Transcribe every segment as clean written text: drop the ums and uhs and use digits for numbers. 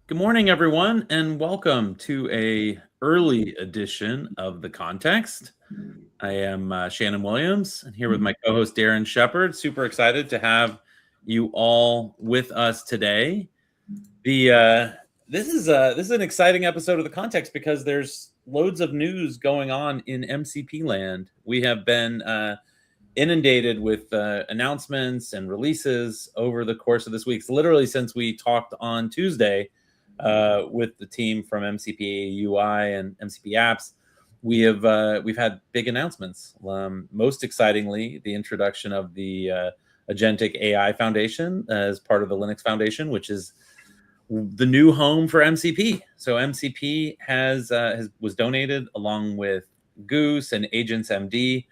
Good morning, everyone, and welcome to a early edition of The Context. I am Shannon Williams, and here with my co-host Darren Shepard. Super excited to have you all with us today. The this is an exciting episode of The Context because there's loads of news going on in MCP land. We have been inundated with announcements and releases over the course of this week. Literally since we talked on Tuesday with the team from MCP UI and MCP Apps, we've had big announcements. Most excitingly, the introduction of the Agentic AI Foundation as part of the Linux Foundation, which is the new home for MCP. So MCP was donated along with Goose and Agents MD,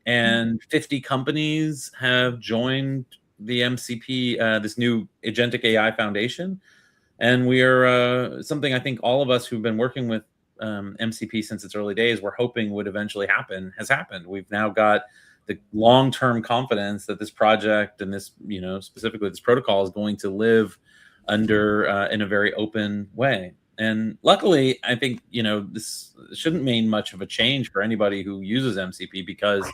and 50 companies have joined the MCP, this new Agentic AI Foundation. And we are something I think all of us who've been working with MCP since its early days were hoping would eventually happen has happened. We've now got the long-term confidence that this project and this, specifically this protocol is going to live under in a very open way. And luckily, I think, this shouldn't mean much of a change for anybody who uses MCP because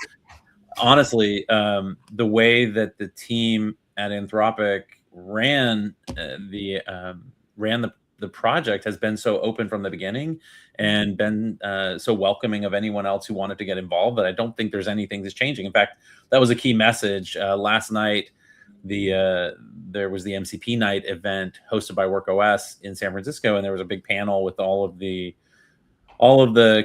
honestly, the way that the team at Anthropic ran the project has been so open from the beginning and been so welcoming of anyone else who wanted to get involved that I don't think there's anything that's changing. In fact, that was a key message last night. There was the MCP night event hosted by WorkOS in San Francisco, and there was a big panel with all of the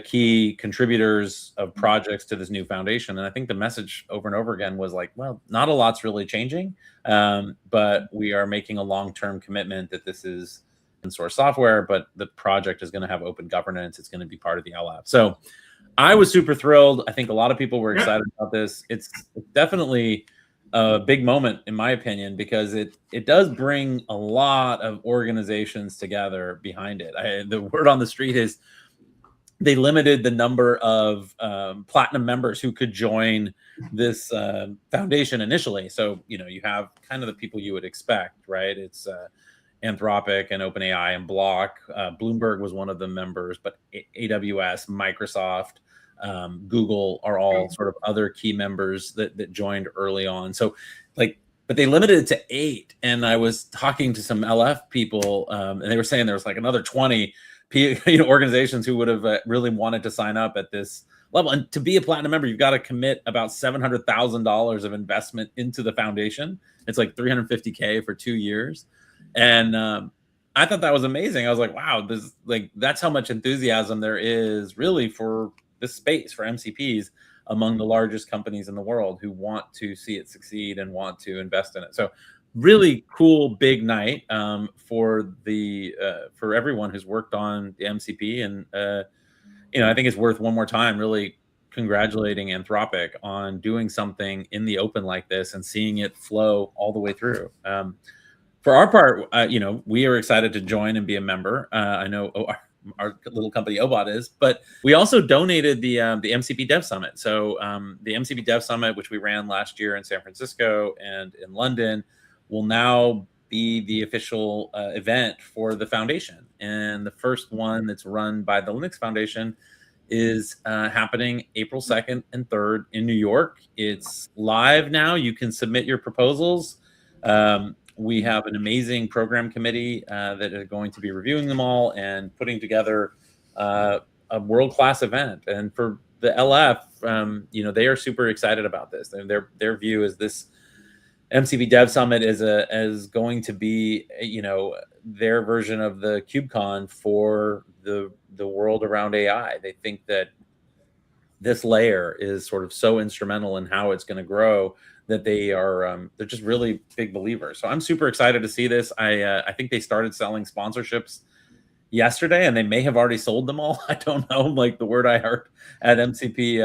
key contributors of projects to this new foundation. And I think the message over and over again was like, well, not a lot's really changing, but we are making a long-term commitment that this is open source software, but the project is going to have open governance. It's going to be part of the LLM. So I was super thrilled. I think a lot of people were excited about this. It's definitely a big moment, in my opinion, because it does bring a lot of organizations together behind it. The word on the street is they limited the number of platinum members who could join this foundation initially. So, you have kind of the people you would expect, right? It's Anthropic and OpenAI and Block. Bloomberg was one of the members, but AWS, Microsoft, Google are all sort of other key members that joined early on. So but they limited it to 8. And I was talking to some LF people and they were saying there was like another 20 organizations who would have really wanted to sign up at this level. And to be a platinum member, you've got to commit about $700,000 of investment into the foundation. It's like $350K for 2 years. And I thought that was amazing. I was like, wow, that's how much enthusiasm there is really for this space, for MCPs, among the largest companies in the world who want to see it succeed and want to invest in it. So really cool, big night for everyone who's worked on the MCP. And, I think it's worth one more time really congratulating Anthropic on doing something in the open like this and seeing it flow all the way through. For our part, we are excited to join and be a member. I know our little company Obot is, but we also donated the MCP Dev Summit. So the MCP Dev Summit, which we ran last year in San Francisco and in London, will now be the official event for the foundation. And the first one that's run by the Linux Foundation is happening April 2nd and 3rd in New York. It's live now. You can submit your proposals. We have an amazing program committee that are going to be reviewing them all and putting together a world-class event. And for the LF, they are super excited about this. Their view is this MCP Dev Summit is going to be, their version of the KubeCon for the world around AI. They think that this layer is sort of so instrumental in how it's going to grow that they're just really big believers. So I'm super excited to see this. I think they started selling sponsorships yesterday, and they may have already sold them all. I don't know. Like the word I heard at MCP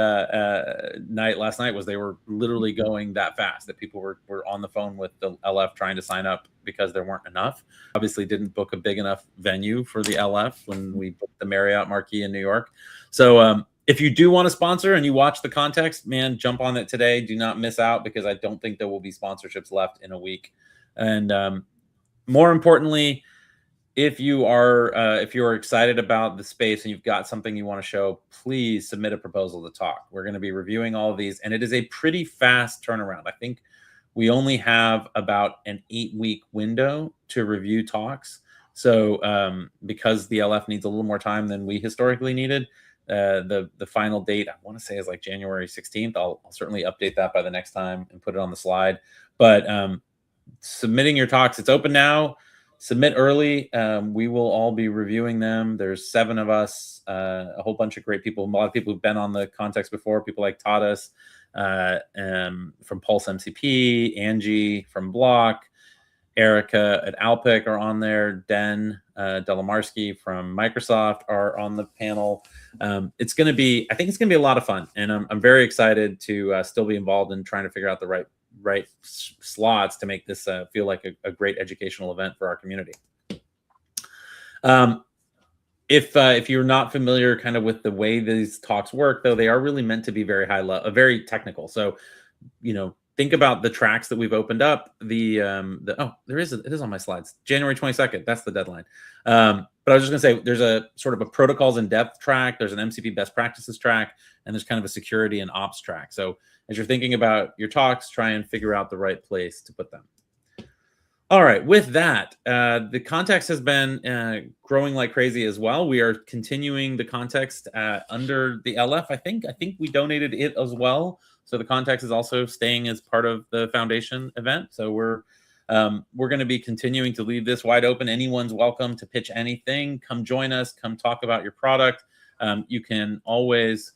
night last night was they were literally going that fast, that people were on the phone with the LF trying to sign up because there weren't enough. Obviously didn't book a big enough venue for the LF when we booked the Marriott Marquis in New York. So if you do want to sponsor and you watch the context, man, jump on it today. Do not miss out, because I don't think there will be sponsorships left in a week. And more importantly, if you're excited about the space and you've got something you want to show, please submit a proposal to talk. We're going to be reviewing all of these, and it is a pretty fast turnaround. I think we only have about an 8-week window to review talks. So because the LF needs a little more time than we historically needed, the final date, I want to say, is like January 16th. I'll certainly update that by the next time and put it on the slide. But submitting your talks, it's open now. Submit early. We will all be reviewing them. There's 7 of us, a whole bunch of great people, a lot of people who've been on the Context before, people like Tadas from Pulse MCP, Angie from Block, Erica at Alpic are on there, Den Delamarsky from Microsoft are on the panel. It's going to be, I think it's going to be a lot of fun, and I'm very excited to still be involved in trying to figure out the right slots to make this feel like a great educational event for our community. If you're not familiar kind of with the way these talks work, though, they are really meant to be very high level, very technical. So, think about the tracks that we've opened up. Oh, it is on my slides. January 22nd. That's the deadline. But I was just gonna say, there's a sort of a protocols in depth track. There's an MCP best practices track, and there's kind of a security and ops track. So as you're thinking about your talks, try and figure out the right place to put them. All right, with that, the context has been growing like crazy as well. We are continuing the context under the LF. I think we donated it as well. So the context is also staying as part of the foundation event. So we're going to be continuing to leave this wide open. Anyone's welcome to pitch anything. Come join us. Come talk about your product. You can always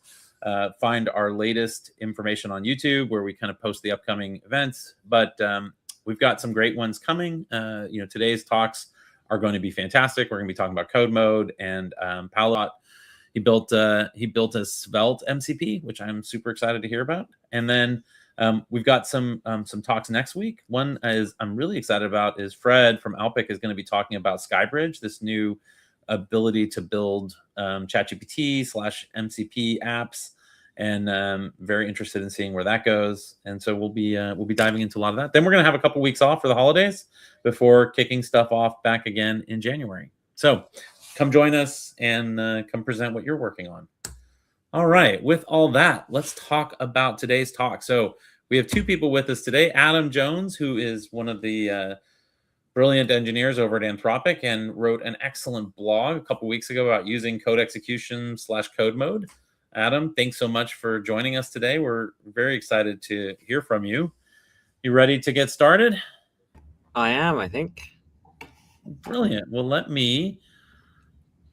find our latest information on YouTube, where we kind of post the upcoming events. But we've got some great ones coming. Today's talks are going to be fantastic. We're going to be talking about code mode, and Paolo, he built a Svelte MCP, which I'm super excited to hear about. And then we've got some talks next week. One I'm really excited about is Fred from Alpic is going to be talking about Skybridge, this new ability to build ChatGPT/MCP apps, and very interested in seeing where that goes. And so we'll be diving into a lot of that. Then we're going to have a couple weeks off for the holidays before kicking stuff off back again in January. So come join us and come present what you're working on. All right, with all that, let's talk about today's talk. So we have 2 people with us today. Adam Jones, who is one of the brilliant engineers over at Anthropic and wrote an excellent blog a couple weeks ago about using code execution / code mode. Adam, thanks so much for joining us today. We're very excited to hear from you. You ready to get started? I am, I think. Brilliant. Well, let me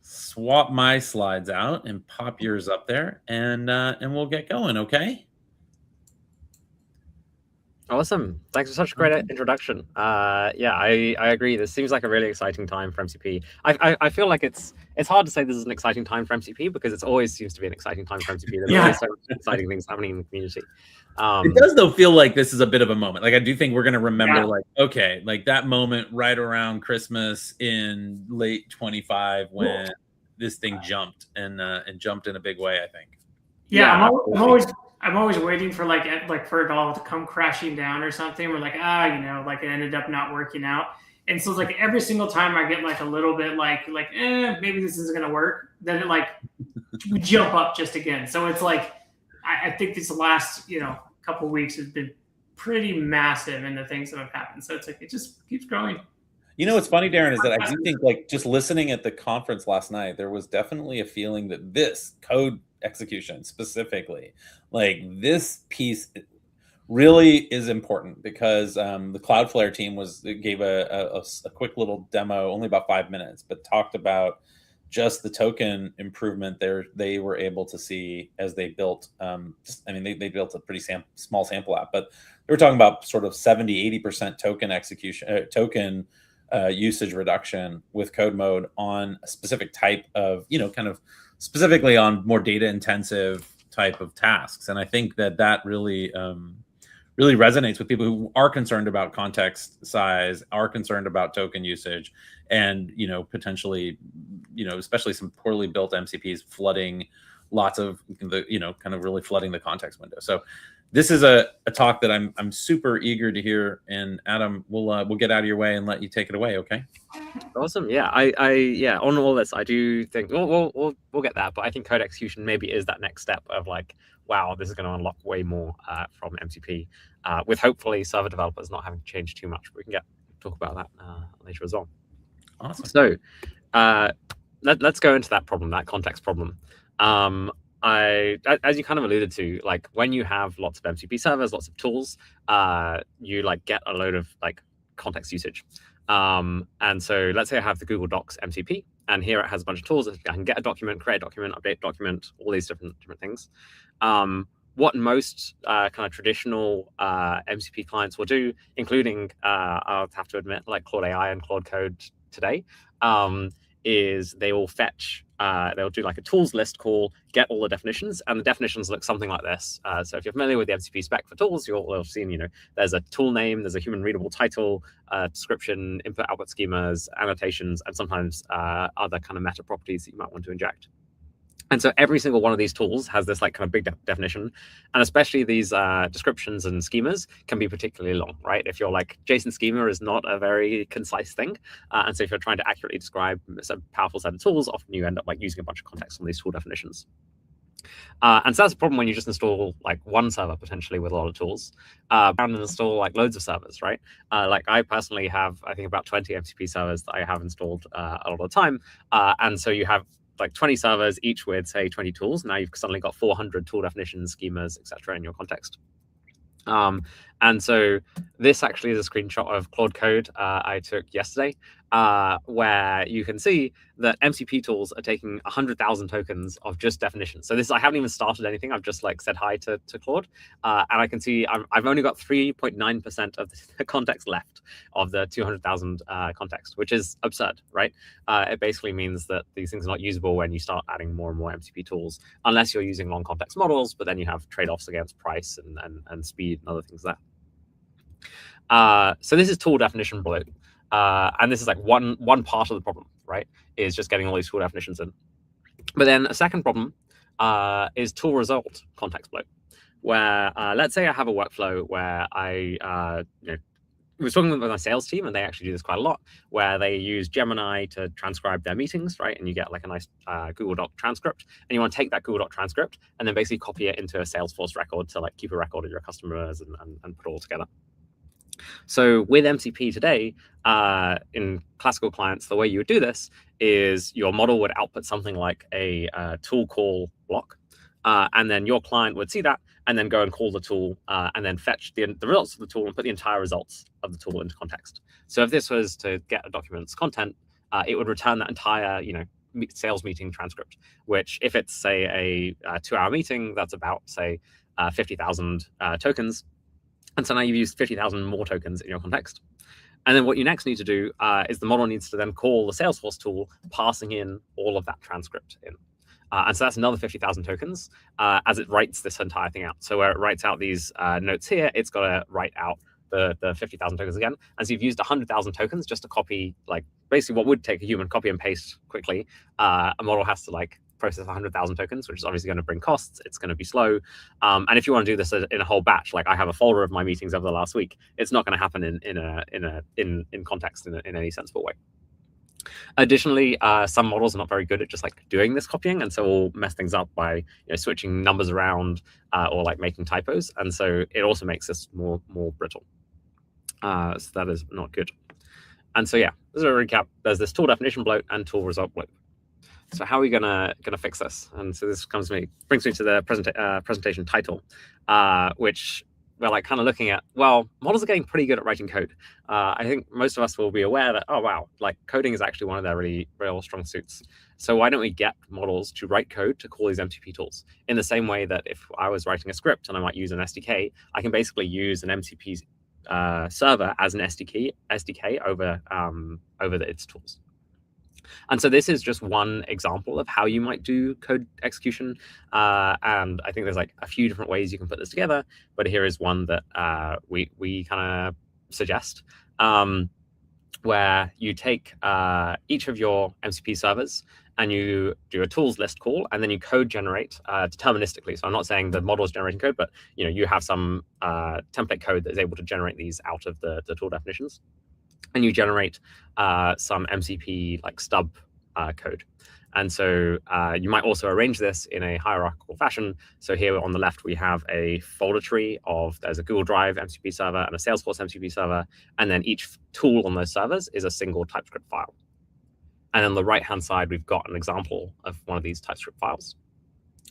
swap my slides out and pop yours up there, and we'll get going, okay? Awesome. Thanks for such a great introduction. Yeah, I agree. This seems like a really exciting time for MCP. I feel like it's hard to say this is an exciting time for MCP, because it always seems to be an exciting time for MCP. There's always so many exciting things happening in the community. It does, though, feel like this is a bit of a moment. Like, I do think we're going to remember, like, okay, like that moment right around Christmas in late 25 when this thing jumped and jumped in a big way, I think. Yeah, I'm always waiting for like for it all to come crashing down or something. We're like, like it ended up not working out. And so it's like every single time I get like a little bit maybe this isn't gonna work, then it we jump up just again. So it's like I think this last couple of weeks has been pretty massive in the things that have happened. So it's like it just keeps growing. What's funny, Darren, is that I do think, like, just listening at the conference last night, there was definitely a feeling that this code execution specifically, like this piece, really is important, because the Cloudflare team gave a quick little demo, only about 5 minutes, but talked about just the token improvement they were able to see as they built. They built a pretty small sample app, but they were talking about sort of 70-80% token execution, usage reduction with code mode on a specific type of, kind of specifically on more data intensive type of tasks. And I think that really resonates with people who are concerned about context size, are concerned about token usage, and potentially, especially some poorly built MCPs flooding lots of the, kind of really flooding the context window. So this is a talk that I'm super eager to hear. And Adam, we'll get out of your way and let you take it away, okay? Awesome. Yeah, yeah, on all this, I do think we'll get that, but I think code execution maybe is that next step of like, wow, this is going to unlock way more from MCP, with hopefully server developers not having to change too much. But we can talk about that later as well. Awesome. So let's go into that problem, that context problem. As you kind of alluded to, like when you have lots of MCP servers, lots of tools, you like get a load of like context usage. And so let's say I have the Google Docs MCP, and here it has a bunch of tools. I can get a document, create a document, update a document, all these different things. What most kind of traditional MCP clients will do, including I'll have to admit, like Claude AI and Claude Code today, is they will fetch, they'll do like a tools list call, get all the definitions, and the definitions look something like this. So if you're familiar with the MCP spec for tools, you'll have seen, there's a tool name, there's a human readable title, description, input output schemas, annotations, and sometimes other kind of meta properties that you might want to inject. And so every single one of these tools has this like kind of big definition, and especially these descriptions and schemas can be particularly long, right? If you're like, JSON schema is not a very concise thing. And so if you're trying to accurately describe a powerful set of tools, often you end up like using a bunch of context on these tool definitions. And so that's a problem when you just install like one server potentially with a lot of tools, and install like loads of servers, right? Like I personally have, I think about 20 MCP servers that I have installed a lot of the time. And so you have like 20 servers, each with say 20 tools. Now you've suddenly got 400 tool definitions, schemas, etc. in your context. And so this actually is a screenshot of Claude Code I took yesterday, where you can see that MCP tools are taking 100,000 tokens of just definitions. So this, I haven't even started anything. I've just like said hi to Claude, and I can see I've only got 3.9% of the context left of the 200,000 context, which is absurd, right? It basically means that these things are not usable when you start adding more and more MCP tools, unless you're using long context models, but then you have trade-offs against price and speed and other things there. So this is tool definition bloat. And this is like one part of the problem, right? Is just getting all these tool definitions in. But then a second problem is tool result context bloat, where let's say I have a workflow where I was talking with my sales team, and they actually do this quite a lot, where they use Gemini to transcribe their meetings, right? And you get like a nice Google Doc transcript, and you want to take that Google Doc transcript and then basically copy it into a Salesforce record to like keep a record of your customers and put it all together. So with MCP today, in classical clients, the way you would do this is your model would output something like a tool call block, and then your client would see that and then go and call the tool and then fetch the results of the tool and put the entire results of the tool into context. So if this was to get a document's content, it would return that entire sales meeting transcript, which if it's say a 2-hour meeting, that's about say 50,000 tokens. And so now you've used 50,000 more tokens in your context. And then what you next need to do is the model needs to then call the Salesforce tool, passing in all of that transcript in. And so that's another 50,000 tokens as it writes this entire thing out. So where it writes out these notes here, it's got to write out the 50,000 tokens again. And so you've used 100,000 tokens just to copy, like basically what would take a human copy and paste quickly. A model has to like process 100,000 tokens, which is obviously going to bring costs. It's going to be slow. And if you want to do this in a whole batch, like I have a folder of my meetings over the last week, it's not going to happen in context in any sensible way. Additionally, some models are not very good at just like doing this copying, and so we'll mess things up by switching numbers around or like making typos, and so it also makes this more brittle. So that is not good. And so yeah, this is a recap. There's this tool definition bloat and tool result bloat. So how are we gonna fix this? And so this brings me to the presentation title, which we're like kind of looking at, well, models are getting pretty good at writing code. I think most of us will be aware that, oh, wow, like coding is actually one of their real strong suits. So why don't we get models to write code to call these MCP tools? In the same way that if I was writing a script and I might use an SDK, I can basically use an MCP server as an SDK over its tools. And so this is just one example of how you might do code execution. And I think there's like a few different ways you can put this together, but here is one that we kind of suggest, where you take each of your MCP servers and you do a tools list call, and then you code generate deterministically. So I'm not saying the model is generating code, but you have some template code that is able to generate these out of the tool definitions. and you generate some MCP like stub code. And so you might also arrange this in a hierarchical fashion. So here on the left, we have a folder tree of, there's a Google Drive MCP server and a Salesforce MCP server. And then each tool on those servers is a single TypeScript file. And on the right-hand side, we've got an example of one of these TypeScript files,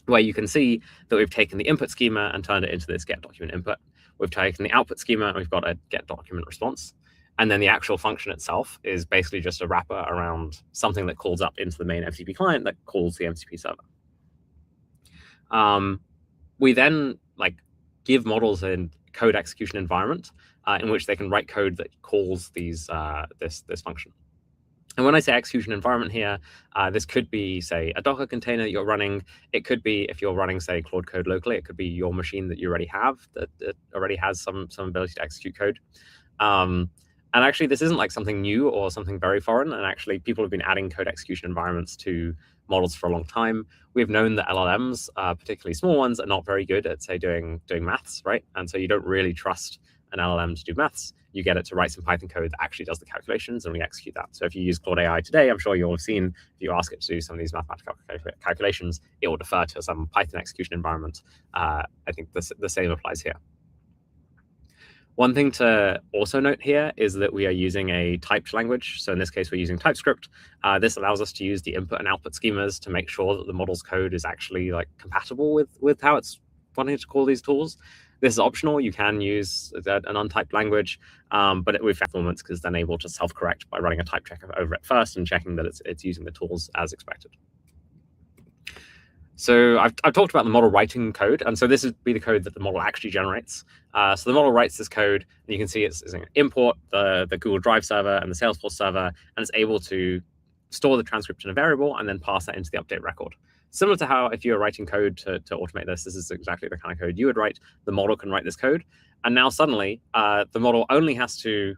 where you can see that we've taken the input schema and turned it into this get document input. We've taken the output schema and we've got a get document response. And then the actual function itself is basically just a wrapper around something that calls up into the main MCP client that calls the MCP server. We then give models a code execution environment in which they can write code that calls these this function. And when I say execution environment here, this could be, say, a Docker container that you're running. It could be, if you're running, say, Claude Code locally, it could be your machine that you already have that already has some ability to execute code. And actually, this isn't like something new or something very foreign. And actually, people have been adding code execution environments to models for a long time. We've known that LLMs, particularly small ones, are not very good at, say, doing maths, right? And so you don't really trust an LLM to do maths. You get it to write some Python code that actually does the calculations, and we execute that. So if you use Claude AI today, I'm sure you'll have seen, if you ask it to do some of these mathematical calculations, it will defer to some Python execution environment. I think the same applies here. One thing to also note here is that we are using a typed language. So in this case, we're using TypeScript. This allows us to use the input and output schemas to make sure that the model's code is actually compatible with how it's wanting to call these tools. This is optional. You can use an untyped language, but we've found performance because then able to self-correct by running a type checker over it first and checking that it's using the tools as expected. So I've talked about the model writing code, and so this would be the code that the model actually generates. So the model writes this code, and you can see it's import the Google Drive server and the Salesforce server, and it's able to store the transcript in a variable and then pass that into the update record. Similar to how if you were writing code to automate this is exactly the kind of code you would write. The model can write this code, and now suddenly the model only has to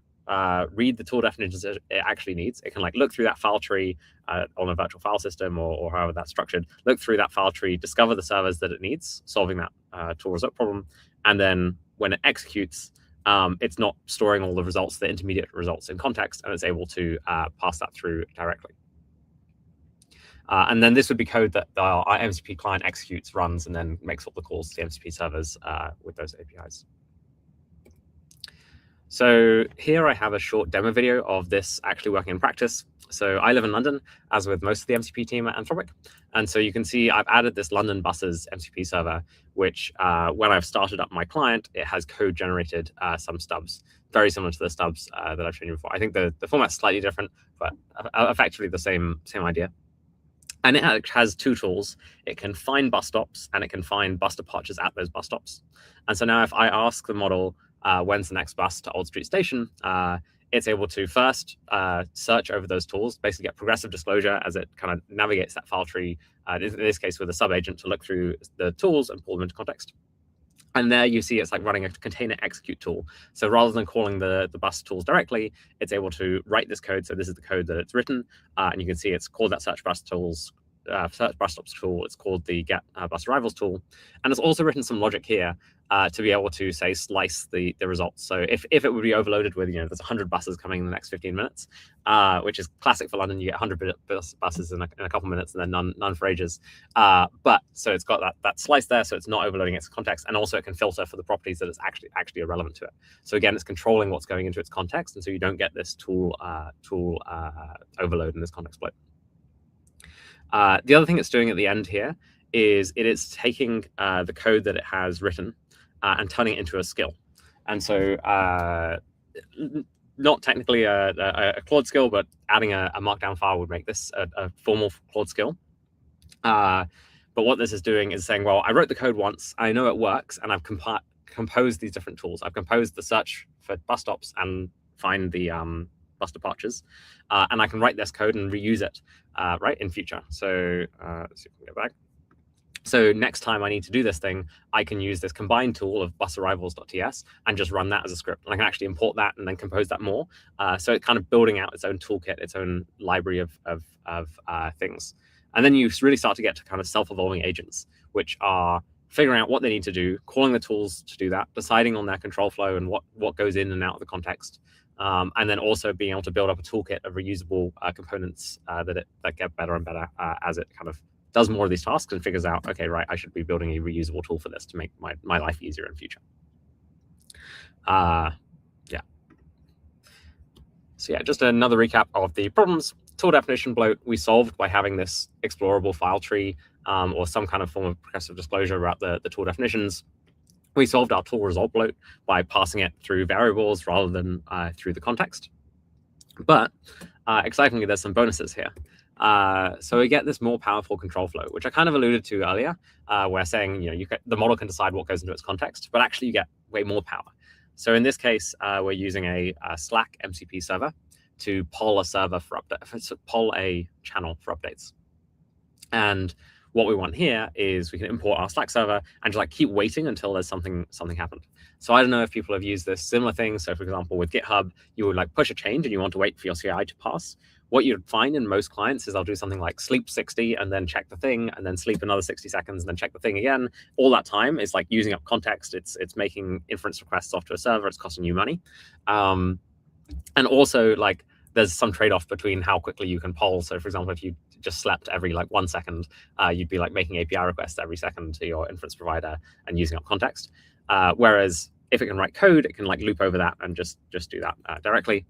read the tool definitions it actually needs. It can look through that file tree on a virtual file system or however that's structured, look through that file tree, discover the servers that it needs, solving that tool result problem. And then when it executes, it's not storing all the results, the intermediate results in context, and it's able to pass that through directly. And then this would be code that our MCP client executes, runs, and then makes all the calls to the MCP servers with those APIs. So here I have a short demo video of this actually working in practice. So I live in London, as with most of the MCP team at Anthropic. And so you can see I've added this London buses MCP server, which when I've started up my client, it has code generated some stubs, very similar to the stubs that I've shown you before. I think the format's slightly different, but effectively the same idea. And it has two tools. It can find bus stops, and it can find bus departures at those bus stops. And so now if I ask the model, when's the next bus to Old Street Station, it's able to first search over those tools, basically get progressive disclosure as it kind of navigates that file tree, in this case with a sub-agent, to look through the tools and pull them into context. And there you see it's running a container execute tool. So rather than calling the bus tools directly, it's able to write this code. So this is the code that it's written. And you can see it's called that search bus tools, search bus stops tool. It's called the get bus arrivals tool. And it's also written some logic here to be able to, say, slice the results. So if it would be overloaded with, there's 100 buses coming in the next 15 minutes, which is classic for London. You get 100 buses in a couple minutes and then none for ages. But so it's got that slice there, so it's not overloading its context. And also it can filter for the properties that it's actually irrelevant to it. So again, it's controlling what's going into its context. And so you don't get this tool overload in this context flow. The other thing it's doing at the end here is it is taking the code that it has written and turning it into a skill. And so not technically a Claude skill, but adding a markdown file would make this a formal Claude skill. But what this is doing is saying, well, I wrote the code once, I know it works, and I've composed these different tools. I've composed the search for bus stops and find the bus departures, and I can write this code and reuse it in future. So let's see if we can go back. So next time I need to do this thing, I can use this combined tool of busarrivals.ts and just run that as a script. And I can actually import that and then compose that more. So it's kind of building out its own toolkit, its own library of things. And then you really start to get to kind of self-evolving agents, which are figuring out what they need to do, calling the tools to do that, deciding on their control flow and what goes in and out of the context. And then also being able to build up a toolkit of reusable components that get better and better as it kind of does more of these tasks and figures out, okay, right, I should be building a reusable tool for this to make my life easier in future. Yeah. So yeah, just another recap of the problems. Tool definition bloat we solved by having this explorable file tree or some kind of form of progressive disclosure about the tool definitions. We solved our tool result bloat by passing it through variables rather than through the context. But excitingly, there's some bonuses here. So we get this more powerful control flow, which I kind of alluded to earlier, where saying, the model can decide what goes into its context, but actually you get way more power. So in this case, we're using a Slack MCP server to poll a server for poll a channel for updates. And what we want here is we can import our Slack server and just keep waiting until there's something happened. So I don't know if people have used this similar thing. So for example, with GitHub, you would push a change and you want to wait for your CI to pass. What you'd find in most clients is they'll do something like sleep 60 and then check the thing and then sleep another 60 seconds and then check the thing again. All that time is using up context. It's making inference requests off to a server. It's costing you money. And also there's some trade-off between how quickly you can poll. So for example, if you just slept every 1 second, you'd be making API requests every second to your inference provider and using up context. Whereas if it can write code, it can loop over that and just do that directly.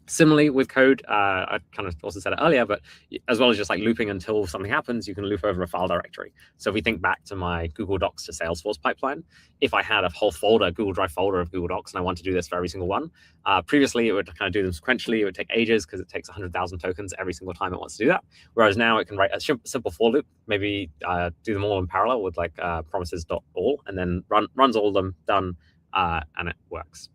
Similarly with code, I kind of also said it earlier, but as well as just looping until something happens, you can loop over a file directory. So if we think back to my Google Docs to Salesforce pipeline, if I had a whole folder, Google Drive folder of Google Docs, and I want to do this for every single one, previously it would kind of do them sequentially. It would take ages because it takes 100,000 tokens every single time it wants to do that. Whereas now it can write a simple for loop, maybe do them all in parallel with promises.all, and then runs all of them, done, and it works.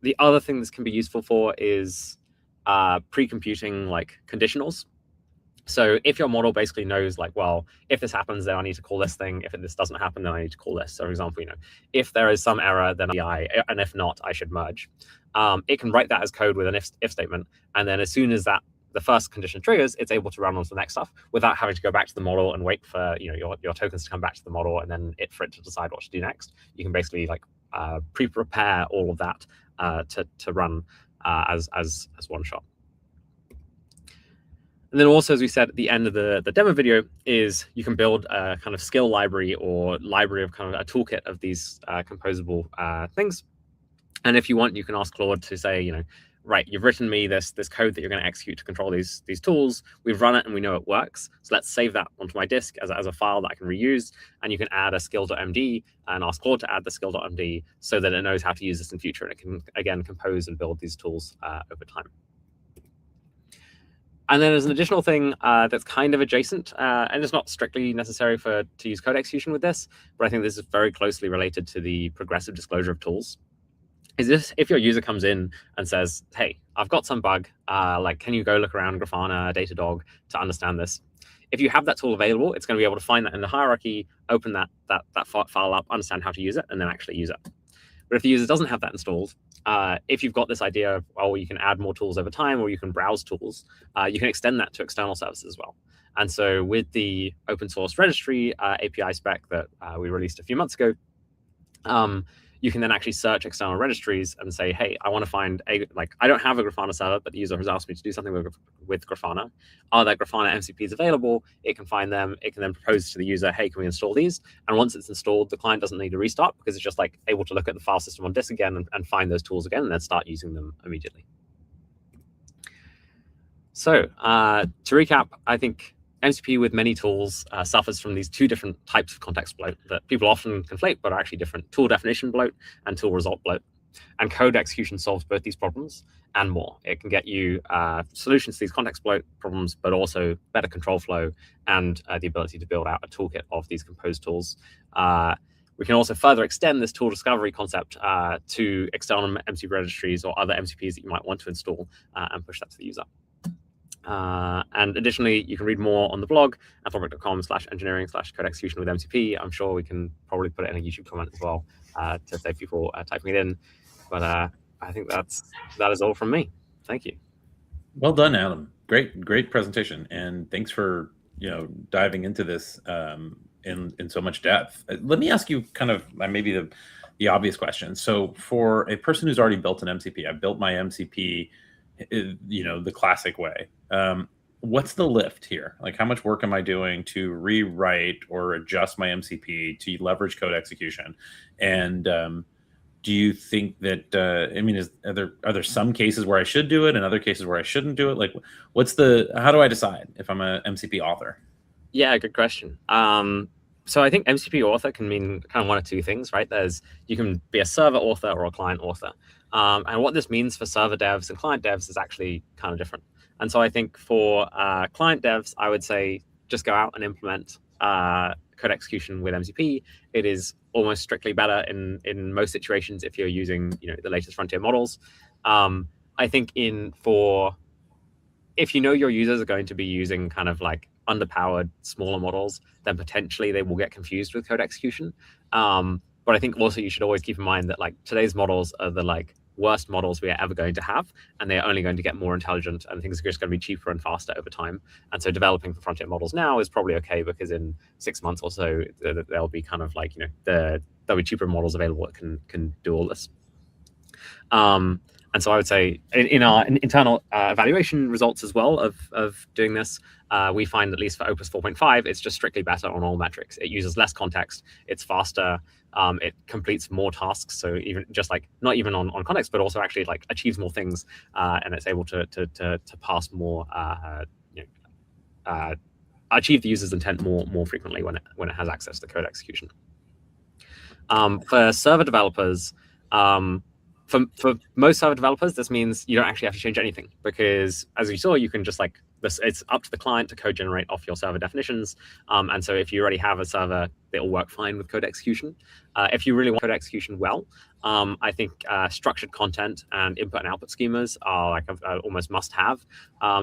The other thing this can be useful for is pre-computing conditionals. So if your model basically knows well, if this happens, then I need to call this thing. If this doesn't happen, then I need to call this. So for example, if there is some error, then and if not, I should merge. It can write that as code with an if statement. And then as soon as the first condition triggers, it's able to run on to the next stuff without having to go back to the model and wait for your tokens to come back to the model and then for it to decide what to do next. You can basically pre-prepare all of that to run as one shot. And then also, as we said at the end of the demo video, is you can build a kind of skill library or library of kind of a toolkit of these composable things. And if you want, you can ask Claude to say, right, you've written me this code that you're going to execute to control these tools. We've run it and we know it works. So let's save that onto my disk as a file that I can reuse. And you can add a skill.md and ask Claude to add the skill.md so that it knows how to use this in future. And it can, again, compose and build these tools over time. And then there's an additional thing that's kind of adjacent, and it's not strictly necessary to use code execution with this, but I think this is very closely related to the progressive disclosure of tools. Is this if your user comes in and says, hey, I've got some bug, can you go look around Grafana, Datadog to understand this? If you have that tool available, it's going to be able to find that in the hierarchy, open that file up, understand how to use it, and then actually use it. But if the user doesn't have that installed, if you've got this idea of, well, you can add more tools over time, or you can browse tools, you can extend that to external services as well. And so with the open source registry API spec that we released a few months ago, you can then actually search external registries and say, hey, I want to find I don't have a Grafana server, but the user has asked me to do something with Grafana. Are there Grafana MCPs available? It can find them. It can then propose to the user, hey, can we install these? And once it's installed, the client doesn't need to restart because it's just able to look at the file system on disk again and find those tools again and then start using them immediately. So to recap, I think MCP with many tools suffers from these two different types of context bloat that people often conflate, but are actually different: tool definition bloat and tool result bloat. And code execution solves both these problems and more. It can get you solutions to these context bloat problems, but also better control flow and the ability to build out a toolkit of these composed tools. We can also further extend this tool discovery concept to external MCP registries or other MCPs that you might want to install and push that to the user. And additionally, you can read more on the blog, anthropic.com/engineering/code execution with MCP. I'm sure we can probably put it in a YouTube comment as well to save people typing it in. But I think that is all from me. Thank you. Well done, Adam. Great presentation, and thanks for diving into this in so much depth. Let me ask you kind of maybe the obvious question. So for a person who's already built an MCP, I built my MCP, the classic way. What's the lift here? Like, how much work am I doing to rewrite or adjust my MCP to leverage code execution? And do you think that are there some cases where I should do it and other cases where I shouldn't do it? Like, how do I decide if I'm a MCP author? Yeah, good question. So I think MCP author can mean kind of one of two things, right? You can be a server author or a client author. And what this means for server devs and client devs is actually kind of different. And so I think for client devs, I would say just go out and implement code execution with MCP. It is almost strictly better in most situations if you're using the latest frontier models. I think if your users are going to be using kind of like underpowered smaller models, then potentially they will get confused with code execution. But I think also you should always keep in mind that like today's models are the worst models we are ever going to have, and they're only going to get more intelligent, and things are just going to be cheaper and faster over time. And so developing for frontier models now is probably okay, because in 6 months or so there'll be kind of like there'll be cheaper models available that can do all this. And so I would say in our internal evaluation results as well of doing this, we find, at least for Opus 4.5, it's just strictly better on all metrics. It uses less context, it's faster, it completes more tasks. So even just not even on context, but also actually achieves more things, and it's able to pass more, achieve the user's intent more frequently when it has access to code execution. For server developers, for most server developers, this means you don't actually have to change anything, because as you saw, you can just it's up to the client to code generate off your server definitions. And so if you already have a server, it'll work fine with code execution. If you really want code execution well, I think structured content and input and output schemas are almost must have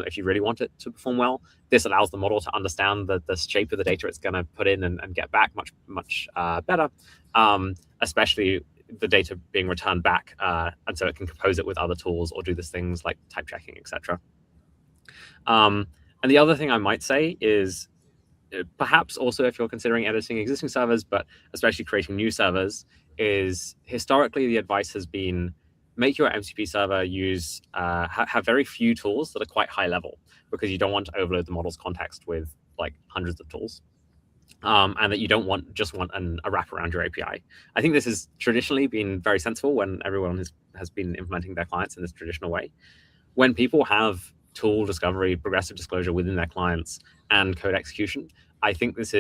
if you really want it to perform well. This allows the model to understand the shape of the data it's going to put in and get back much better, especially the data being returned back, and so it can compose it with other tools or do these things like type checking, etc. And the other thing I might say is, perhaps also if you're considering editing existing servers, but especially creating new servers, is historically the advice has been make your MCP server have very few tools that are quite high level, because you don't want to overload the model's context with hundreds of tools. And that you don't just want a wrap around your API. I think this has traditionally been very sensible when everyone has been implementing their clients in this traditional way. When people have tool discovery, progressive disclosure within their clients, and code execution, I think this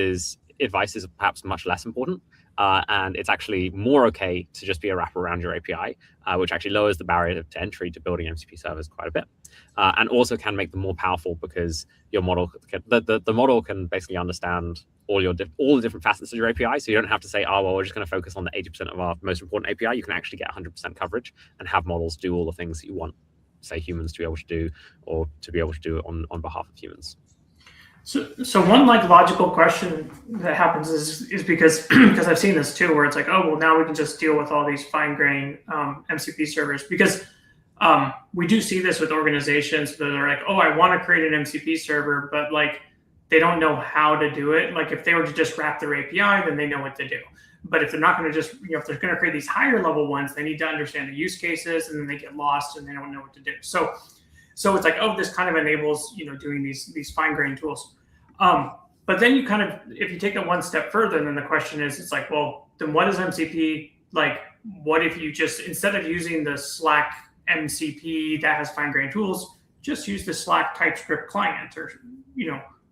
advice is perhaps much less important. And it's actually more okay to just be a wrap around your API, which actually lowers the barrier to entry to building MCP servers quite a bit, and also can make them more powerful, because your model the model can basically understand all the different facets of your API. So you don't have to say, oh, well, we're just going to focus on the 80% of our most important API. You can actually get 100% coverage and have models do all the things that you want, say, humans to be able to do, or to be able to do on behalf of humans. So one logical question that happens is because I've seen this too, where it's like, oh, well, now we can just deal with all these fine-grained MCP servers, because we do see this with organizations that are like, oh, I want to create an MCP server, but they don't know how to do it. If they were to just wrap their API, then they know what to do. But if they're not going to just, if they're going to create these higher level ones, they need to understand the use cases, and then they get lost and they don't know what to do. So it's like, oh, this kind of enables, doing these fine-grained tools. But then if you take it one step further, then the question is, it's like, well, then what is MCP? What if you just, instead of using the Slack MCP that has fine-grained tools, just use the Slack TypeScript client, or,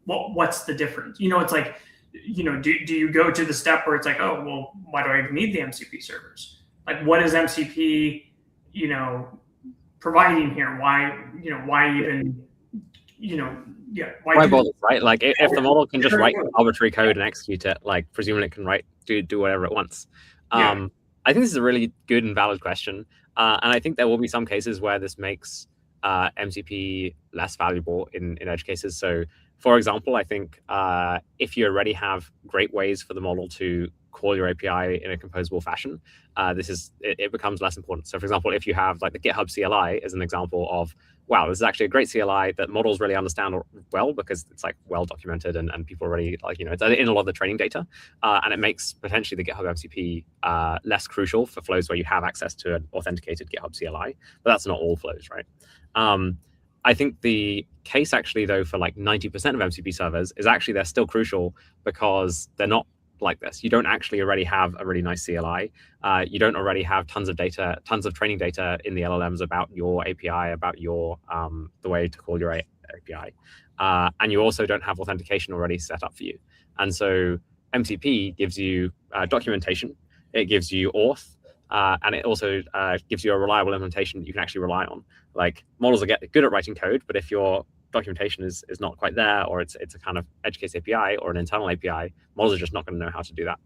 what's the difference? It's like, do you go to the step where it's like, oh, well, why do I even need the MCP servers? What is MCP, providing here? Why even, why bother, right? If the model can just write arbitrary code and execute it, presumably it can do whatever it wants. I think this is a really good and valid question. And I think there will be some cases where this makes MCP less valuable in edge cases. So, for example, I think if you already have great ways for the model to call your API in a composable fashion, it becomes less important. So for example, if you have like the GitHub CLI as an example of, wow, this is actually a great CLI that models really understand well because it's like well documented and people already like, it's in a lot of the training data, and it makes potentially the GitHub MCP less crucial for flows where you have access to an authenticated GitHub CLI, but that's not all flows, right? I think the case actually though for like 90% of MCP servers is actually they're still crucial because they're not like this. You don't actually already have a really nice CLI. You don't already have tons of data, tons of training data in the LLMs about your API, about your the way to call your API. And you also don't have authentication already set up for you. And so MCP gives you documentation, it gives you auth, and it also gives you a reliable implementation that you can actually rely on. Like models are good at writing code, but if your documentation is not quite there, or it's a kind of edge case API or an internal API, models are just not going to know how to do that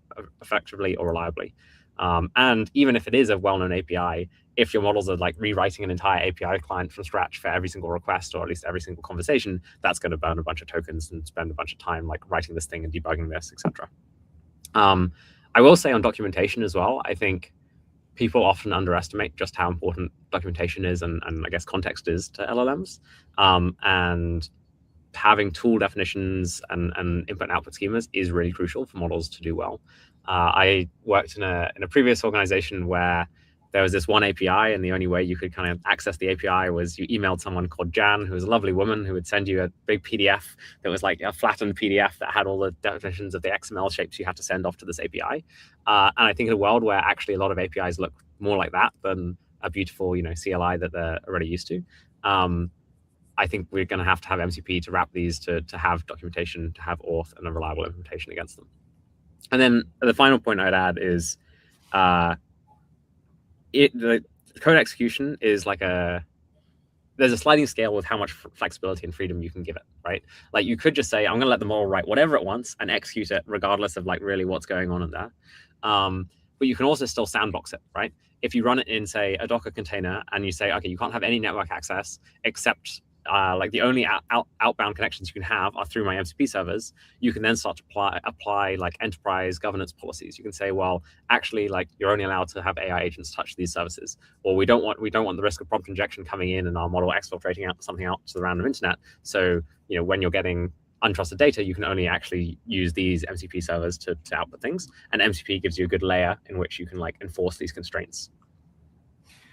effectively or reliably. And even if it is a well-known API, if your models are like rewriting an entire API client from scratch for every single request, or at least every single conversation, that's going to burn a bunch of tokens and spend a bunch of time like writing this thing and debugging this, etc. I will say on documentation as well, I think people often underestimate just how important documentation is and I guess context is to LLMs. And having tool definitions and input and output schemas is really crucial for models to do well. I worked in a previous organization where there was this one API, and the only way you could kind of access the API was you emailed someone called Jan, who was a lovely woman, who would send you a big PDF that was like a flattened PDF that had all the definitions of the XML shapes you had to send off to this API. And I think in a world where actually a lot of APIs look more like that than a beautiful, CLI that they're already used to, I think we're going to have MCP to wrap these to have documentation, to have auth, and a reliable implementation against them. And then the final point I'd add is the code execution is like there's a sliding scale with how much flexibility and freedom you can give it, right? Like you could just say, I'm going to let the model write whatever it wants and execute it regardless of like really what's going on in there. But you can also still sandbox it, right? If you run it in, say, a Docker container and you say, okay, you can't have any network access except like the only outbound connections you can have are through my MCP servers, you can then start to apply like enterprise governance policies. You can say, well, actually, like you're only allowed to have AI agents touch these services, or we don't want the risk of prompt injection coming in and our model exfiltrating something out to the random internet. So when you're getting untrusted data, you can only actually use these MCP servers to output things, and MCP gives you a good layer in which you can like enforce these constraints.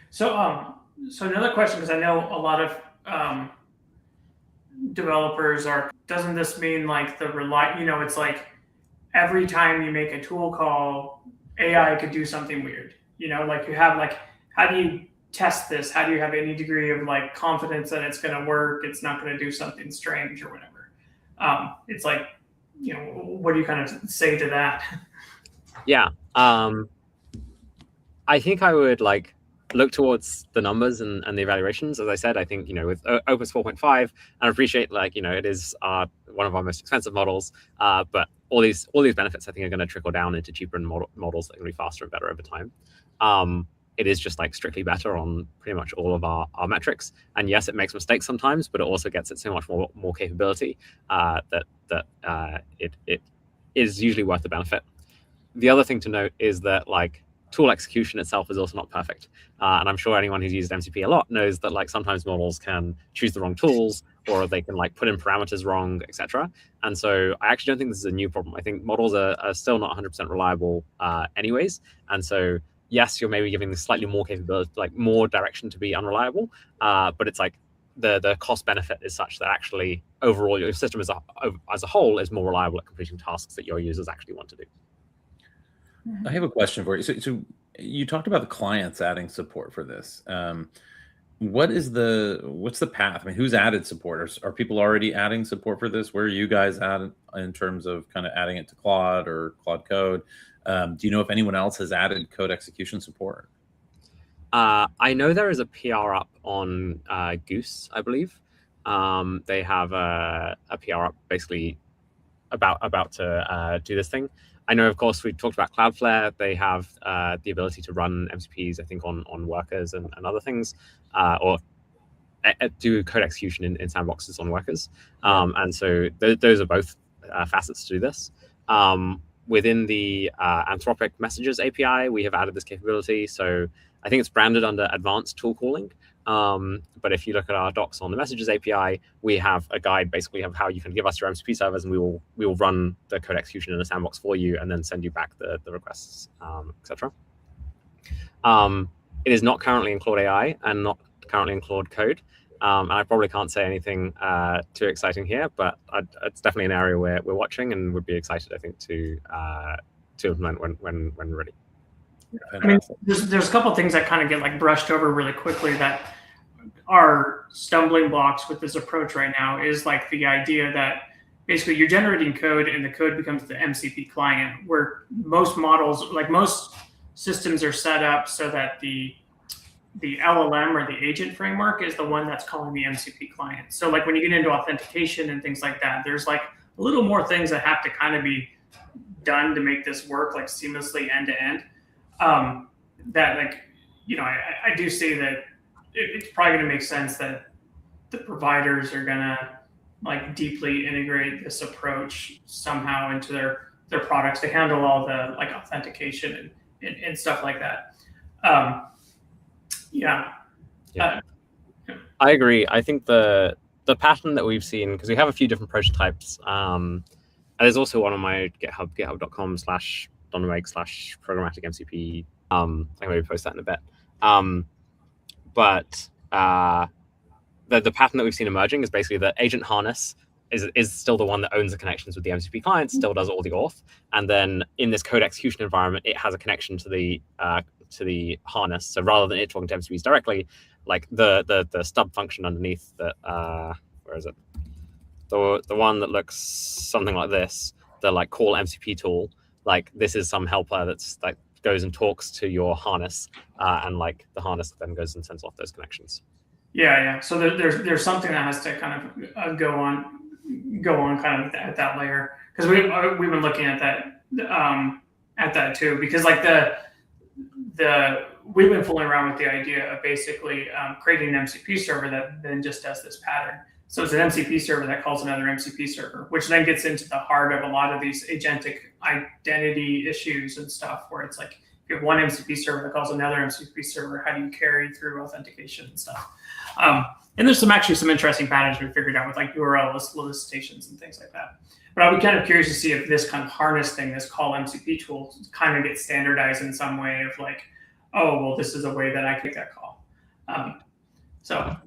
So another question, because I know a lot of developers doesn't this mean like it's like every time you make a tool call, AI could do something weird, like you have like, how do you test this? How do you have any degree of like confidence that it's going to work? It's not going to do something strange or whatever. It's like, what do you kind of say to that? Yeah. I think I would like look towards the numbers and the evaluations. As I said, I think, with Opus 4.5, and I appreciate like, it is one of our most expensive models, but all these benefits I think are going to trickle down into cheaper models that are going to be faster and better over time. It is just like strictly better on pretty much all of our metrics. And yes, it makes mistakes sometimes, but it also gets it so much more capability that it is usually worth the benefit. The other thing to note is that like tool execution itself is also not perfect. And I'm sure anyone who's used MCP a lot knows that like sometimes models can choose the wrong tools, or they can like put in parameters wrong, etc. And so I actually don't think this is a new problem. I think models are still not 100% reliable anyways. And so yes, you're maybe giving this slightly more capability, like more direction to be unreliable, but it's like the cost benefit is such that actually overall your system as a whole is more reliable at completing tasks that your users actually want to do. I have a question for you. So you talked about the clients adding support for this. What's the path? I mean, who's added support? Are people already adding support for this? Where are you guys at in terms of kind of adding it to Claude or Claude Code? Do you know if anyone else has added code execution support? I know there is a PR up on Goose, I believe. They have a PR up basically about to do this thing. I know, of course, we talked about Cloudflare. They have the ability to run MCPs, I think, on workers and other things, or do code execution in sandboxes on workers. And so those are both facets to do this. within the Anthropic Messages API, we have added this capability. So I think it's branded under advanced tool calling. But if you look at our docs on the Messages API, we have a guide basically of how you can give us your MCP servers, and we will run the code execution in a sandbox for you, and then send you back the requests, etc. It is not currently in Claude AI and not currently in Claude Code. And I probably can't say anything too exciting here, but it's definitely an area we're watching and would be excited, I think, to implement when ready. I mean, there's a couple of things that kind of get like brushed over really quickly that are stumbling blocks with this approach right now. Is like the idea that basically you're generating code and the code becomes the MCP client, where most models, like most systems, are set up so that the LLM or the agent framework is the one that's calling the MCP client. So like when you get into authentication and things like that, there's like a little more things that have to kind of be done to make this work like seamlessly end to end. That like, you know, I do see that it's probably going to make sense that the providers are going to like deeply integrate this approach somehow into their products to handle all the like authentication and stuff like that. Yeah. I agree. I think the pattern that we've seen, because we have a few different prototypes, and there's also one on my GitHub, github.com/donweg/programmatic MCP. I can maybe post that in a bit. But the pattern that we've seen emerging is basically the agent harness is still the one that owns the connections with the MCP client, still does all the auth, and then in this code execution environment, it has a connection to the harness. So rather than it talking to MCPs directly, like the stub function underneath that, where is it? The one that looks something like this, the like call MCP tool, like this is some helper that's like goes and talks to your harness, and like the harness then goes and sends off those connections. Yeah. So there's something that has to kind of go on kind of at that layer, because we've been looking at that too, because like we've been fooling around with the idea of basically creating an MCP server that then just does this pattern. So it's an MCP server that calls another MCP server, which then gets into the heart of a lot of these agentic identity issues and stuff, where it's like you have one MCP server that calls another MCP server. How do you carry through authentication and stuff? And there's actually some interesting patterns we figured out with like URL solicitations and things like that. But I'll be kind of curious to see if this kind of harness thing, this call MCP tool, kind of gets standardized in some way of like, oh, well, this is a way that I make that call. So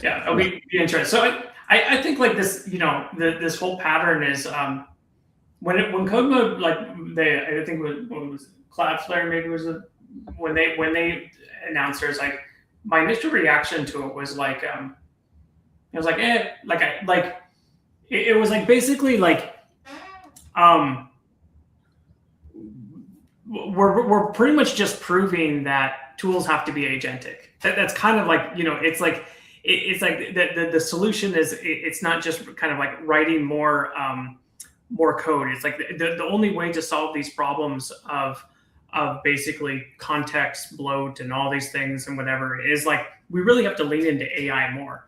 yeah, it'll be interesting. So I think like this, you know, this whole pattern is when code mode, like I think what was Cloudflare maybe was when they announced there's like my initial reaction to it was like it was like it was like basically like we're pretty much just proving that tools have to be agentic. That's kind of like, you know, it's like the solution is it's not just kind of like writing more code. It's like the only way to solve these problems of basically context bloat and all these things and whatever is like we really have to lean into AI more.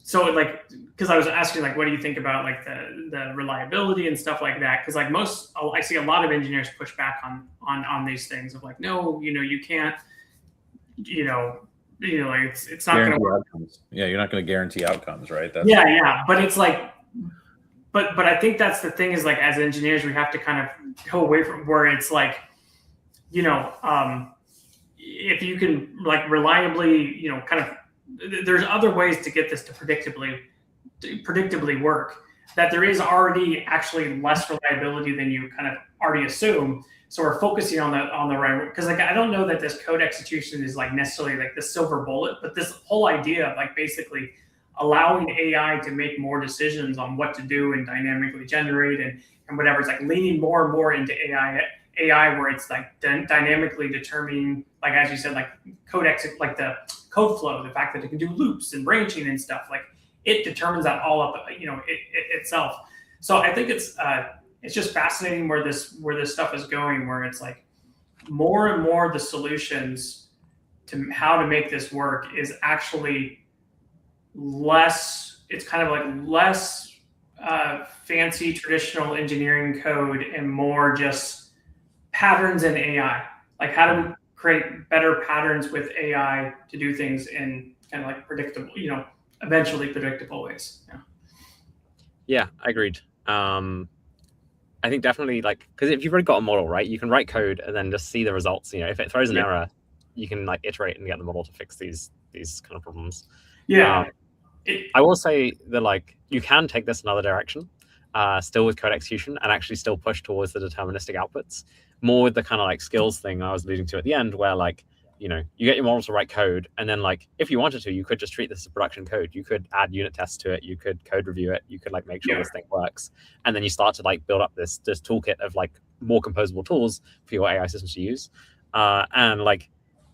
So like, because I was asking like, what do you think about like the reliability and stuff like that? Because like I see a lot of engineers push back on these things of like, no, you know, you can't, you know, like it's not going to work. Outcomes. Yeah, you're not going to guarantee outcomes, right? That's yeah. But it's like, but I think that's the thing is like as engineers we have to kind of go away from where it's like, you know, if you can like reliably, you know, kind of. There's other ways to get this to predictably work, that there is already actually less reliability than you kind of already assume. So we're focusing on the right, because like I don't know that this code execution is like necessarily like the silver bullet, but this whole idea of like basically allowing AI to make more decisions on what to do and dynamically generate and whatever, it's like leaning more and more into AI where it's like dynamically determining, like as you said, like like the code flow, the fact that it can do loops and branching and stuff, like it determines that all up, you know, itself. So I think it's just fascinating where this stuff is going, where it's like more and more the solutions to how to make this work is actually less. It's kind of like less fancy traditional engineering code and more just patterns in AI. Like, how do we create better patterns with AI to do things in kind of like predictable, eventually predictable ways? Yeah, I agreed. I think definitely, like, because if you've already got a model, right, you can write code and then just see the results. If it throws an error, you can like iterate and get the model to fix these kind of problems. Yeah. I will say that like you can take this another direction, still with code execution, and actually still push towards the deterministic outputs, more with the kind of like skills thing I was alluding to at the end, where like you get your model to write code, and then like if you wanted to, you could just treat this as production code. You could add unit tests to it, you could code review it, you could like make sure this thing works, and then you start to like build up this toolkit of like more composable tools for your AI systems to use, and like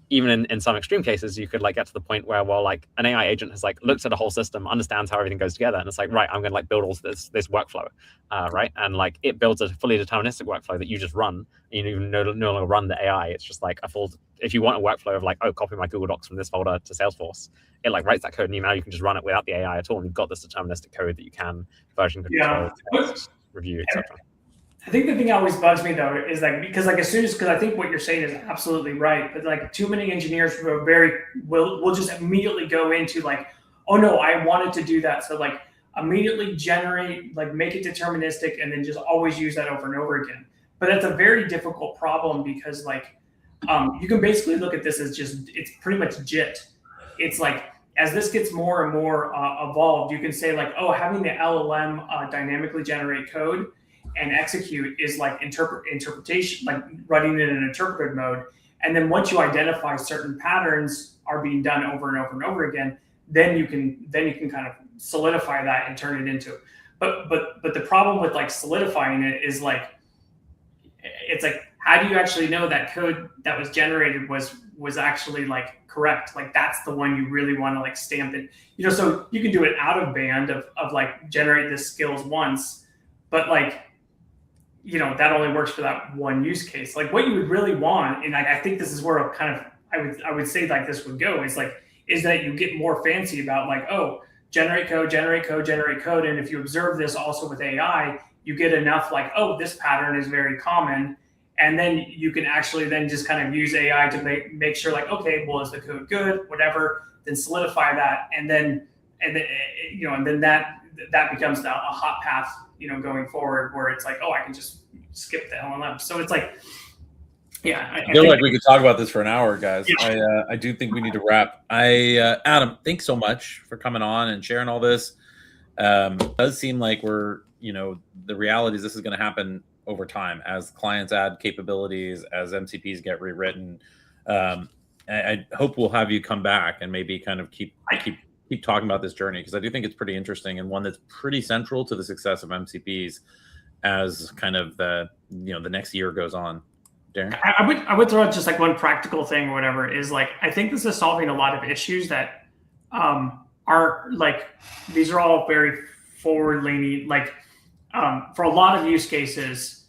even in some extreme cases, you could like get to the point where, well, like an AI agent has like looked at a whole system, understands how everything goes together, and it's like, right, I'm going to like build all this workflow, right? And like it builds a fully deterministic workflow that you just run. You no longer run the AI. It's just like a full. If you want a workflow of like, oh, copy my Google Docs from this folder to Salesforce, it like writes that code, and now you can just run it without the AI at all. And you've got this deterministic code that you can version control, test, review, etc. I think the thing that always bugs me though is like, because I think what you're saying is absolutely right, but like too many engineers will just immediately go into like, oh no, I wanted to do that, so like immediately generate, like make it deterministic, and then just always use that over and over again. But that's a very difficult problem because like you can basically look at this as it's pretty much JIT. It's like, as this gets more and more evolved, you can say like, oh, having the LLM dynamically generate code and execute is like interpretation, like running in an interpreted mode. And then once you identify certain patterns are being done over and over and over again, then you can kind of solidify that and turn it into. But the problem with like solidifying it is like, it's like, how do you actually know that code that was generated was actually like correct? Like that's the one you really want to like stamp it. So you can do it out of band of like generate the skills once, but like, that only works for that one use case. Like what you would really want, and I think this is where I would say like this would go, is that you get more fancy about like, oh, generate code. And if you observe this also with AI, you get enough like, oh, this pattern is very common. And then you can actually then just kind of use AI to make sure like, okay, well, is the code good, whatever, then solidify that. And then that becomes a hot path, going forward, where it's like, oh, I can just skip the LLM. So it's like, yeah. I feel like we could talk about this for an hour, guys. Yeah. I do think we need to wrap. Adam, thanks so much for coming on and sharing all this. It does seem like we're, the reality is this is going to happen over time as clients add capabilities, as MCPs get rewritten. I hope we'll have you come back and maybe kind of keep talking about this journey, because I do think it's pretty interesting and one that's pretty central to the success of MCPs as kind of the next year goes on. Darren? I would throw out just like one practical thing or whatever is like, I think this is solving a lot of issues that are like, these are all very forward leaning, like for a lot of use cases,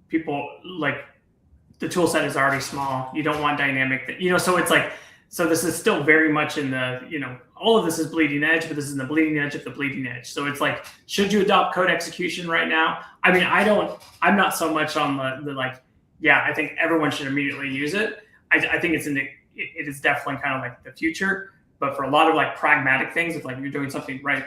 people like the tool set is already small. You don't want dynamic, so it's like, so this is still very much in the, all of this is bleeding edge, but this is in the bleeding edge of the bleeding edge. So it's like, should you adopt code execution right now? I mean, I'm not so much on the like, yeah, I think everyone should immediately use it. I think it is definitely kind of like the future, but for a lot of like pragmatic things, if like you're doing something right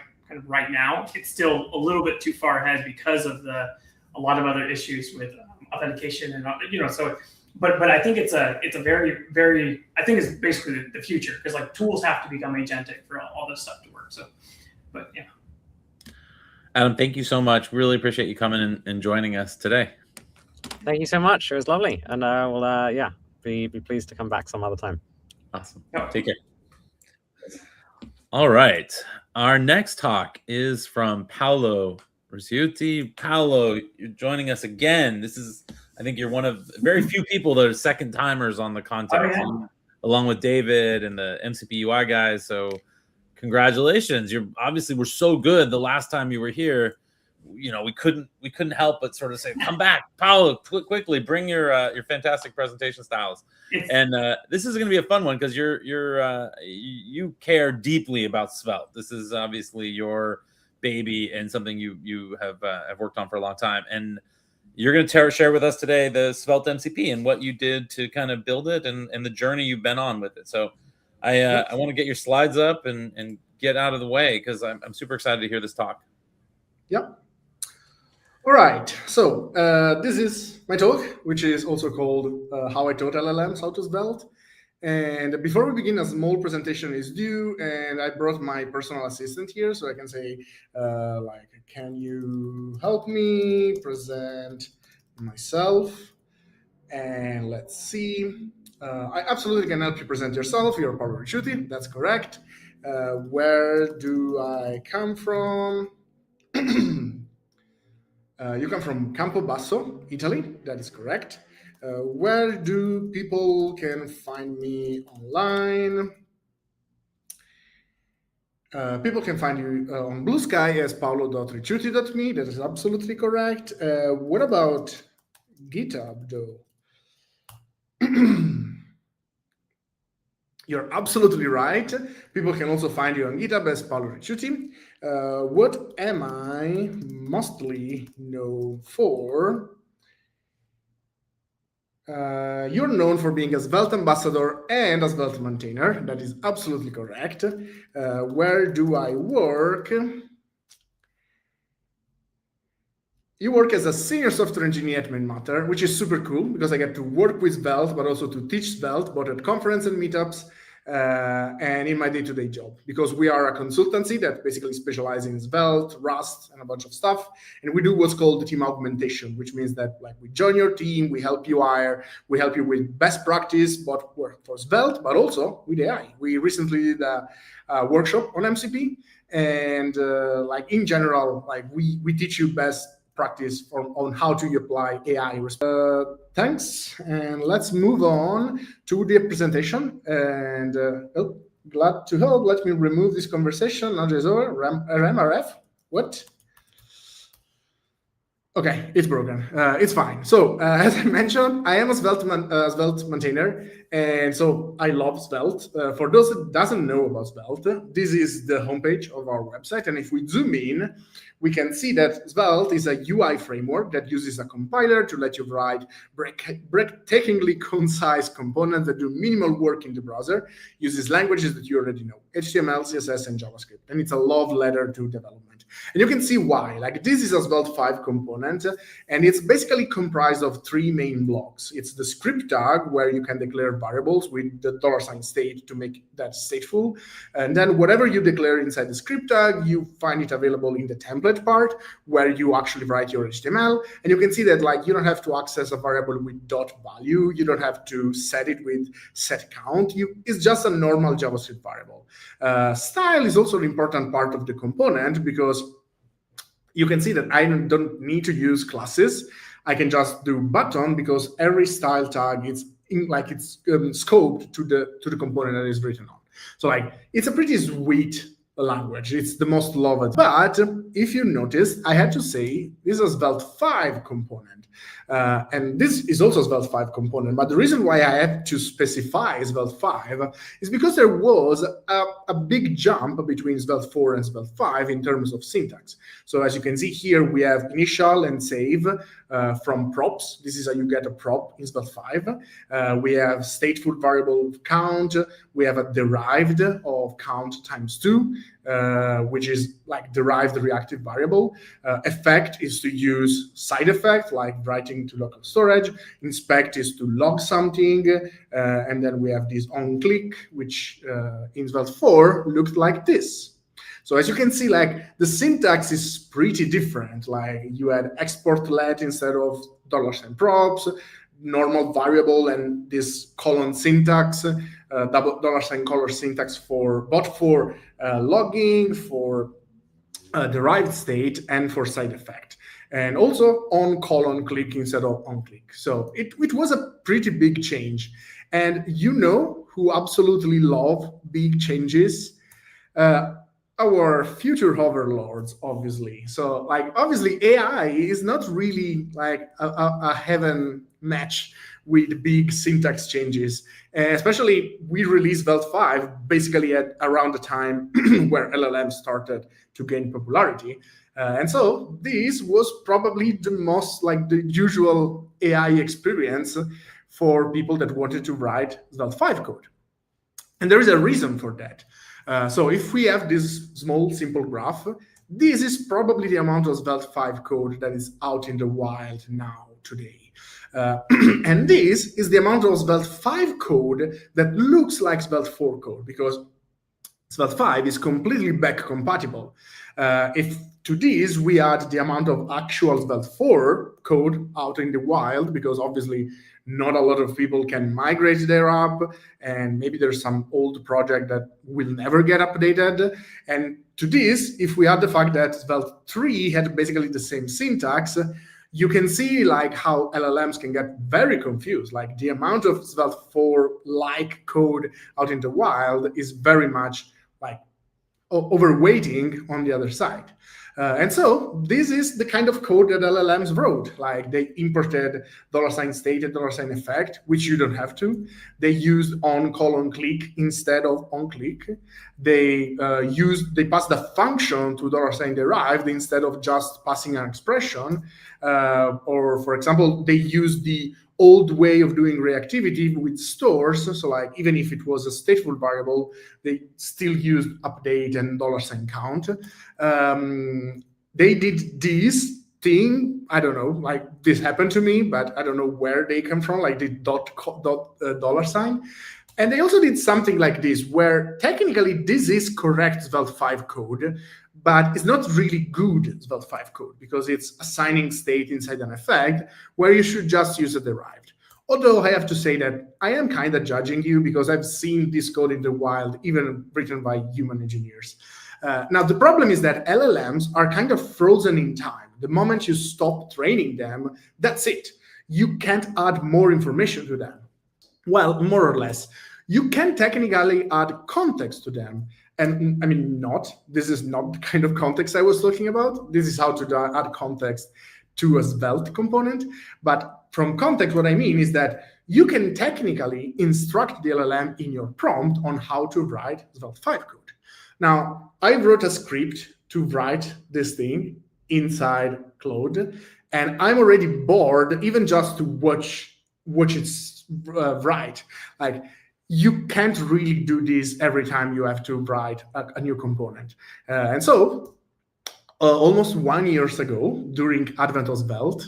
now, it's still a little bit too far ahead because of a lot of other issues with authentication and, so. But I think it's a very, very, I think it's basically the future, because like tools have to become agentic for all this stuff to work. So, but yeah. Adam, thank you so much. Really appreciate you coming and joining us today. Thank you so much. It was lovely. And we'll be pleased to come back some other time. Awesome. Take care. All right. Our next talk is from Paolo Ricciuti. Paolo, you're joining us again. I think you're one of very few people that are second timers on the content, along with David and the MCP UI guys. So congratulations. Obviously were so good the last time you were here. We couldn't help but sort of say, come back, Paolo, quickly bring your fantastic presentation styles. And this is going to be a fun one because you care deeply about Svelte. This is obviously your baby and something you have worked on for a long time. And you're going to share with us today the Svelte MCP and what you did to kind of build it and the journey you've been on with it. So I want to get your slides up and get out of the way because I'm super excited to hear this talk. Yep. All right. So this is my talk, which is also called How I Taught LLMs How to Svelte. And before we begin, a small presentation is due, and I brought my personal assistant here, so I can say, can you help me present myself? And let's see. I absolutely can help you present yourself. You're Paolo Ricciuti, that's correct. Where do I come from? You come from Campobasso, Italy, that is correct. Where do people can find me online? People can find you on Blue Sky as paolo.ricciuti.me. That is absolutely correct. What about GitHub, though? You're absolutely right. People can also find you on GitHub as Paolo Ricciuti. What am I mostly known for? You're known for being a Svelte ambassador and a Svelte maintainer. That is absolutely correct. Where do I work? You work as a senior software engineer at Mainmatter, which is super cool because I get to work with Svelte, but also to teach Svelte, both at conference and meetups, and in my day-to-day job, because we are a consultancy that basically specializes in Svelte, Rust, and a bunch of stuff. And we do what's called the team augmentation, which means that we join your team, we help you hire, we help you with best practice, but work for Svelte, but also with AI. We recently did a workshop on MCP, and in general, we teach you best practice on how to apply AI. Thanks, and let's move on to the presentation. And glad to help. Let me remove this conversation. Now it's over. RMRF. What? Okay, it's broken. It's fine. So as I mentioned, I am a Svelte maintainer, and so I love Svelte. For those that doesn't know about Svelte, this is the homepage of our website. And if we zoom in, we can see that Svelte is a UI framework that uses a compiler to let you write breathtakingly concise components that do minimal work in the browser, uses languages that you already know, HTML, CSS, and JavaScript. And it's a love letter to development. And you can see why. This is a Svelte 5 component, and it's basically comprised of three main blocks. It's the script tag, where you can declare variables with the $state to make that stateful. And then whatever you declare inside the script tag, you find it available in the template part, where you actually write your HTML. And you can see that you don't have to access a variable with .value. You don't have to set it with setCount. It's just a normal JavaScript variable. Style is also an important part of the component, because you can see that I don't need to use classes. I can just do button, because every style tag is it's scoped to the component that is written on. So it's a pretty sweet language. It's the most loved. But if you notice, I had to say this is a Svelte 5 component. And this is also a Svelte 5 component. But the reason why I had to specify Svelte 5 is because there was a big jump between Svelte 4 and Svelte 5 in terms of syntax. So as you can see here, we have initial and save from props. This is how you get a prop in Svelte 5. We have stateful variable count. We have a derived of count times 2. Which is derived reactive variable. Effect is to use side effect, like writing to local storage. Inspect is to log something. And then we have this on click, which in Svelte 4 looked like this. So as you can see, the syntax is pretty different. You had export let instead of $props, normal variable, and this colon syntax, $color syntax for logging, for derived state, and for side effect, and also on colon click instead of on click. So it was a pretty big change. And who absolutely love big changes? Our future overlords, obviously. So obviously AI is not really a heaven match with big syntax changes. Especially, we released Svelte 5 basically at around the time where LLMs started to gain popularity. And so this was probably the most like the usual AI experience for people that wanted to write Svelte 5 code. And there is a reason for that. So if we have this small, simple graph, this is probably the amount of Svelte 5 code that is out in the wild now, today. And this is the amount of Svelte 5 code that looks like Svelte 4 code, because Svelte 5 is completely back compatible. If to this we add the amount of actual Svelte 4 code out in the wild, because obviously not a lot of people can migrate their app, and maybe there's some old project that will never get updated. And to this, if we add the fact that Svelte 3 had basically the same syntax, you can see like how LLMs can get very confused. Like the amount of Svelte 4-like code out in the wild is very much like overweighting on the other side. And so this is the kind of code that LLMs wrote. Like they imported $state and $effect, which you don't have to. They used on::click instead of on::click. They passed the function to $derived instead of just passing an expression. Or for example, they used the old way of doing reactivity with stores. So like even if it was a stateful variable, they still used update and $count. They did this thing, I don't know, like this happened to me, but I don't know where they come from, like the $. And they also did something like this, where technically this is correct Svelte 5 code, but it's not really good Svelte 5 code, because it's assigning state inside an effect where you should just use a derived. Although I have to say that I am kind of judging you, because I've seen this code in the wild, even written by human engineers. Now, the problem is that LLMs are kind of frozen in time. The moment you stop training them, that's it. You can't add more information to them. Well, more or less. You can technically add context to them. And I mean, this is not the kind of context I was talking about. This is how to add context to a Svelte component. But from context, what I mean is that you can technically instruct the LLM in your prompt on how to write Svelte 5 code. Now, I wrote a script to write this thing inside Claude, and I'm already bored even just to watch it write. Like, you can't really do this every time you have to write a new component. And so, almost 1 year ago, during Advent of Svelte,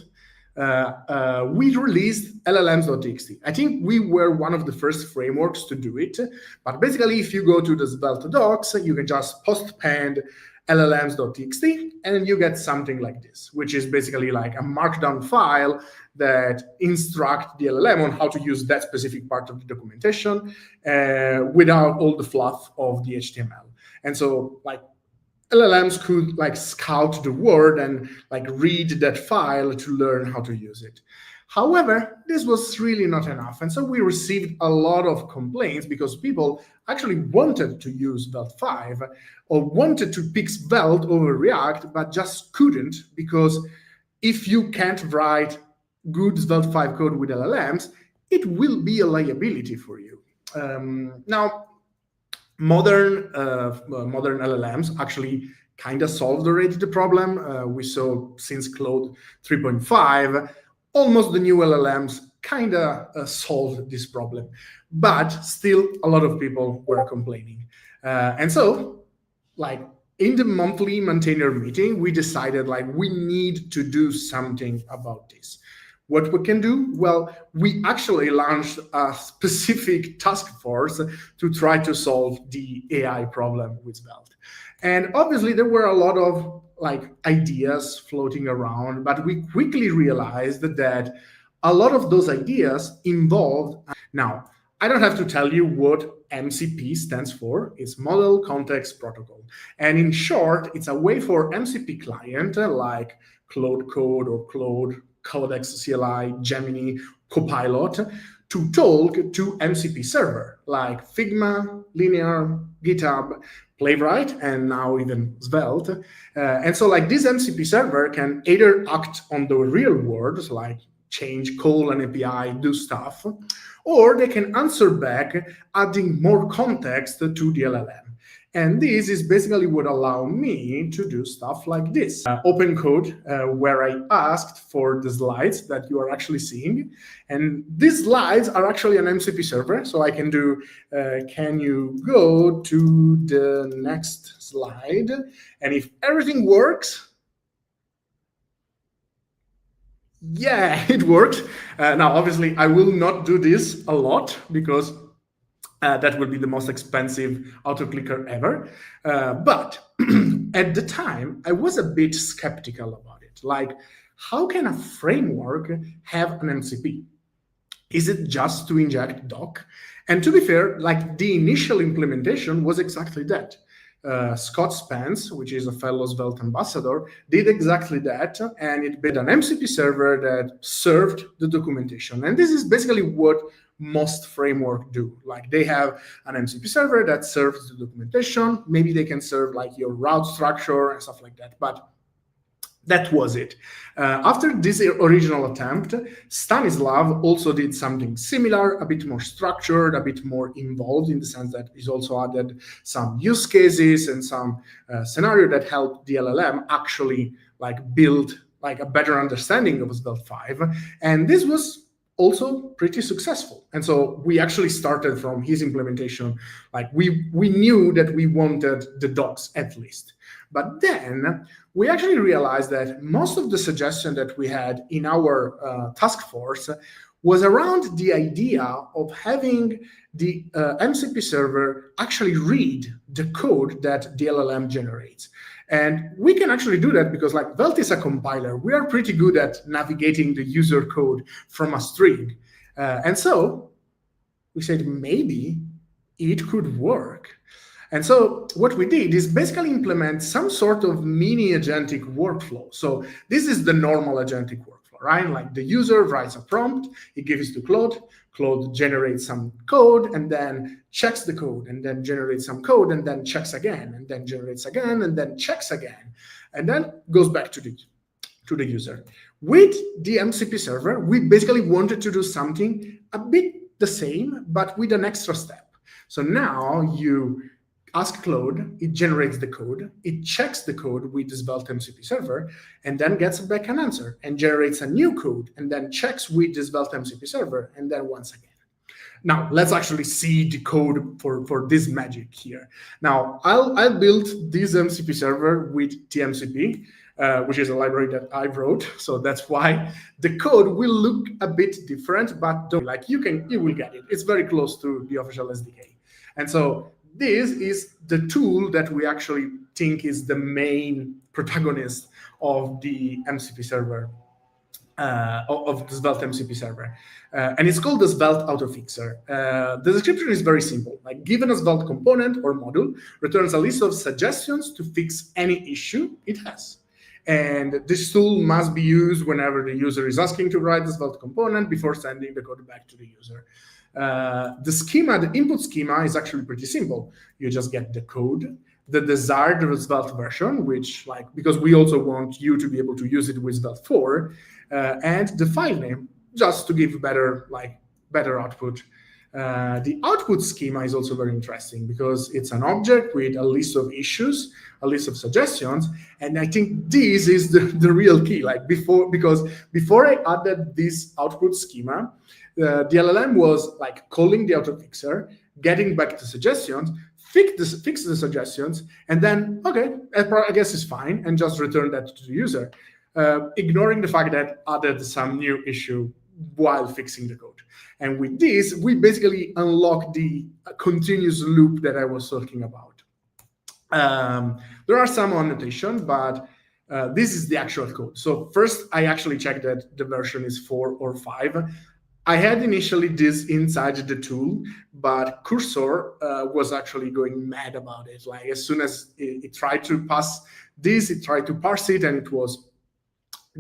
we released LLMs.txt. I think we were one of the first frameworks to do it. But basically, if you go to the Svelte docs, you can just post-append LLMs.txt, and you get something like this, which is basically like a markdown file that instructs the LLM on how to use that specific part of the documentation without all the fluff of the HTML. And so, like, LLMs could like scout the word and like read that file to learn how to use it. However, this was really not enough. And so we received a lot of complaints because people actually wanted to use Svelte 5 or wanted to pick Svelte over React, but just couldn't, because if you can't write good Svelte 5 code with LLMs, it will be a liability for you. Now, modern LLMs actually kind of solved already the problem. We saw since Claude 3.5, almost the new LLMs kind of solved this problem, but still a lot of people were complaining. And so, like, in the monthly maintainer meeting, we decided like we need to do something about this. What we can do? Well, we actually launched a specific task force to try to solve the AI problem with Svelte. And obviously there were a lot of like ideas floating around, but we quickly realized that a lot of those ideas involved. Now, I don't have to tell you what MCP stands for. It's Model Context Protocol. And in short, it's a way for MCP client like Claude Code or Claude, Codex, CLI, Gemini, Copilot to talk to MCP server like Figma, Linear, GitHub, Playwright, and now even Svelte. And so like this MCP server can either act on the real world, like change, call an API, do stuff, or they can answer back, adding more context to the LLM. And this is basically what allowed me to do stuff like this. Open code, where I asked for the slides that you are actually seeing. And these slides are actually an MCP server. So I can do, can you go to the next slide? And if everything works, yeah, it worked. Now, obviously, I will not do this a lot because that would be the most expensive auto-clicker ever. But at the time, I was a bit skeptical about it. Like, how can a framework have an MCP? Is it just to inject doc? And to be fair, like the initial implementation was exactly that. Scott Spence, which is a fellow Svelte ambassador, did exactly that, and it built an MCP server that served the documentation. And this is basically what most frameworks do. Like they have an MCP server that serves the documentation. Maybe they can serve like your route structure and stuff like that, but that was it. After this original attempt, Stanislav also did something similar, a bit more structured, a bit more involved, in the sense that he's also added some use cases and some scenario that helped the LLM actually like build like a better understanding of Svelte 5. And this was also pretty successful. And so we actually started from his implementation, like we knew that we wanted the docs at least. But then we actually realized that most of the suggestion that we had in our task force was around the idea of having the MCP server actually read the code that the LLM generates. And we can actually do that because like Svelte is a compiler. We are pretty good at navigating the user code from a string. And so we said, maybe it could work. And so what we did is basically implement some sort of mini agentic workflow. So this is the normal agentic workflow, right? Like the user writes a prompt, it gives it to Claude, Claude generates some code and then checks the code and then generates some code and then checks again and then generates again and then checks again and then goes back to the user. With the MCP server, we basically wanted to do something a bit the same, but with an extra step. So now you ask Claude, it generates the code, it checks the code with the Svelte MCP server, and then gets back an answer and generates a new code, and then checks with the Svelte MCP server, and then once again. Now, let's actually see the code for this magic here. Now, I'll build this MCP server with TMCP, which is a library that I wrote, so that's why the code will look a bit different, but don't like you will get it. It's very close to the official SDK. And so this is the tool that we actually think is the main protagonist of the MCP server, of the Svelte MCP server. And it's called the Svelte Autofixer. The description is very simple. Like, given a Svelte component or module, returns a list of suggestions to fix any issue it has. And this tool must be used whenever the user is asking to write the Svelte component before sending the code back to the user. The schema, the input schema is actually pretty simple. You just get the code, the desired Svelte version, which like, because we also want you to be able to use it with Svelte 4, and the file name, just to give better output. The output schema is also very interesting because it's an object with a list of issues, a list of suggestions, and I think this is the real key. Like because before I added this output schema, the LLM was like calling the autofixer, getting back the suggestions, fix the suggestions, and then, okay, I guess it's fine, and just return that to the user, ignoring the fact that added some new issue while fixing the code. And with this, we basically unlock the continuous loop that I was talking about. There are some annotation, but this is the actual code. So first, I actually checked that the version is 4 or 5. I had initially this inside the tool, but Cursor was actually going mad about it. Like as soon as it tried to pass this, it tried to parse it, and it was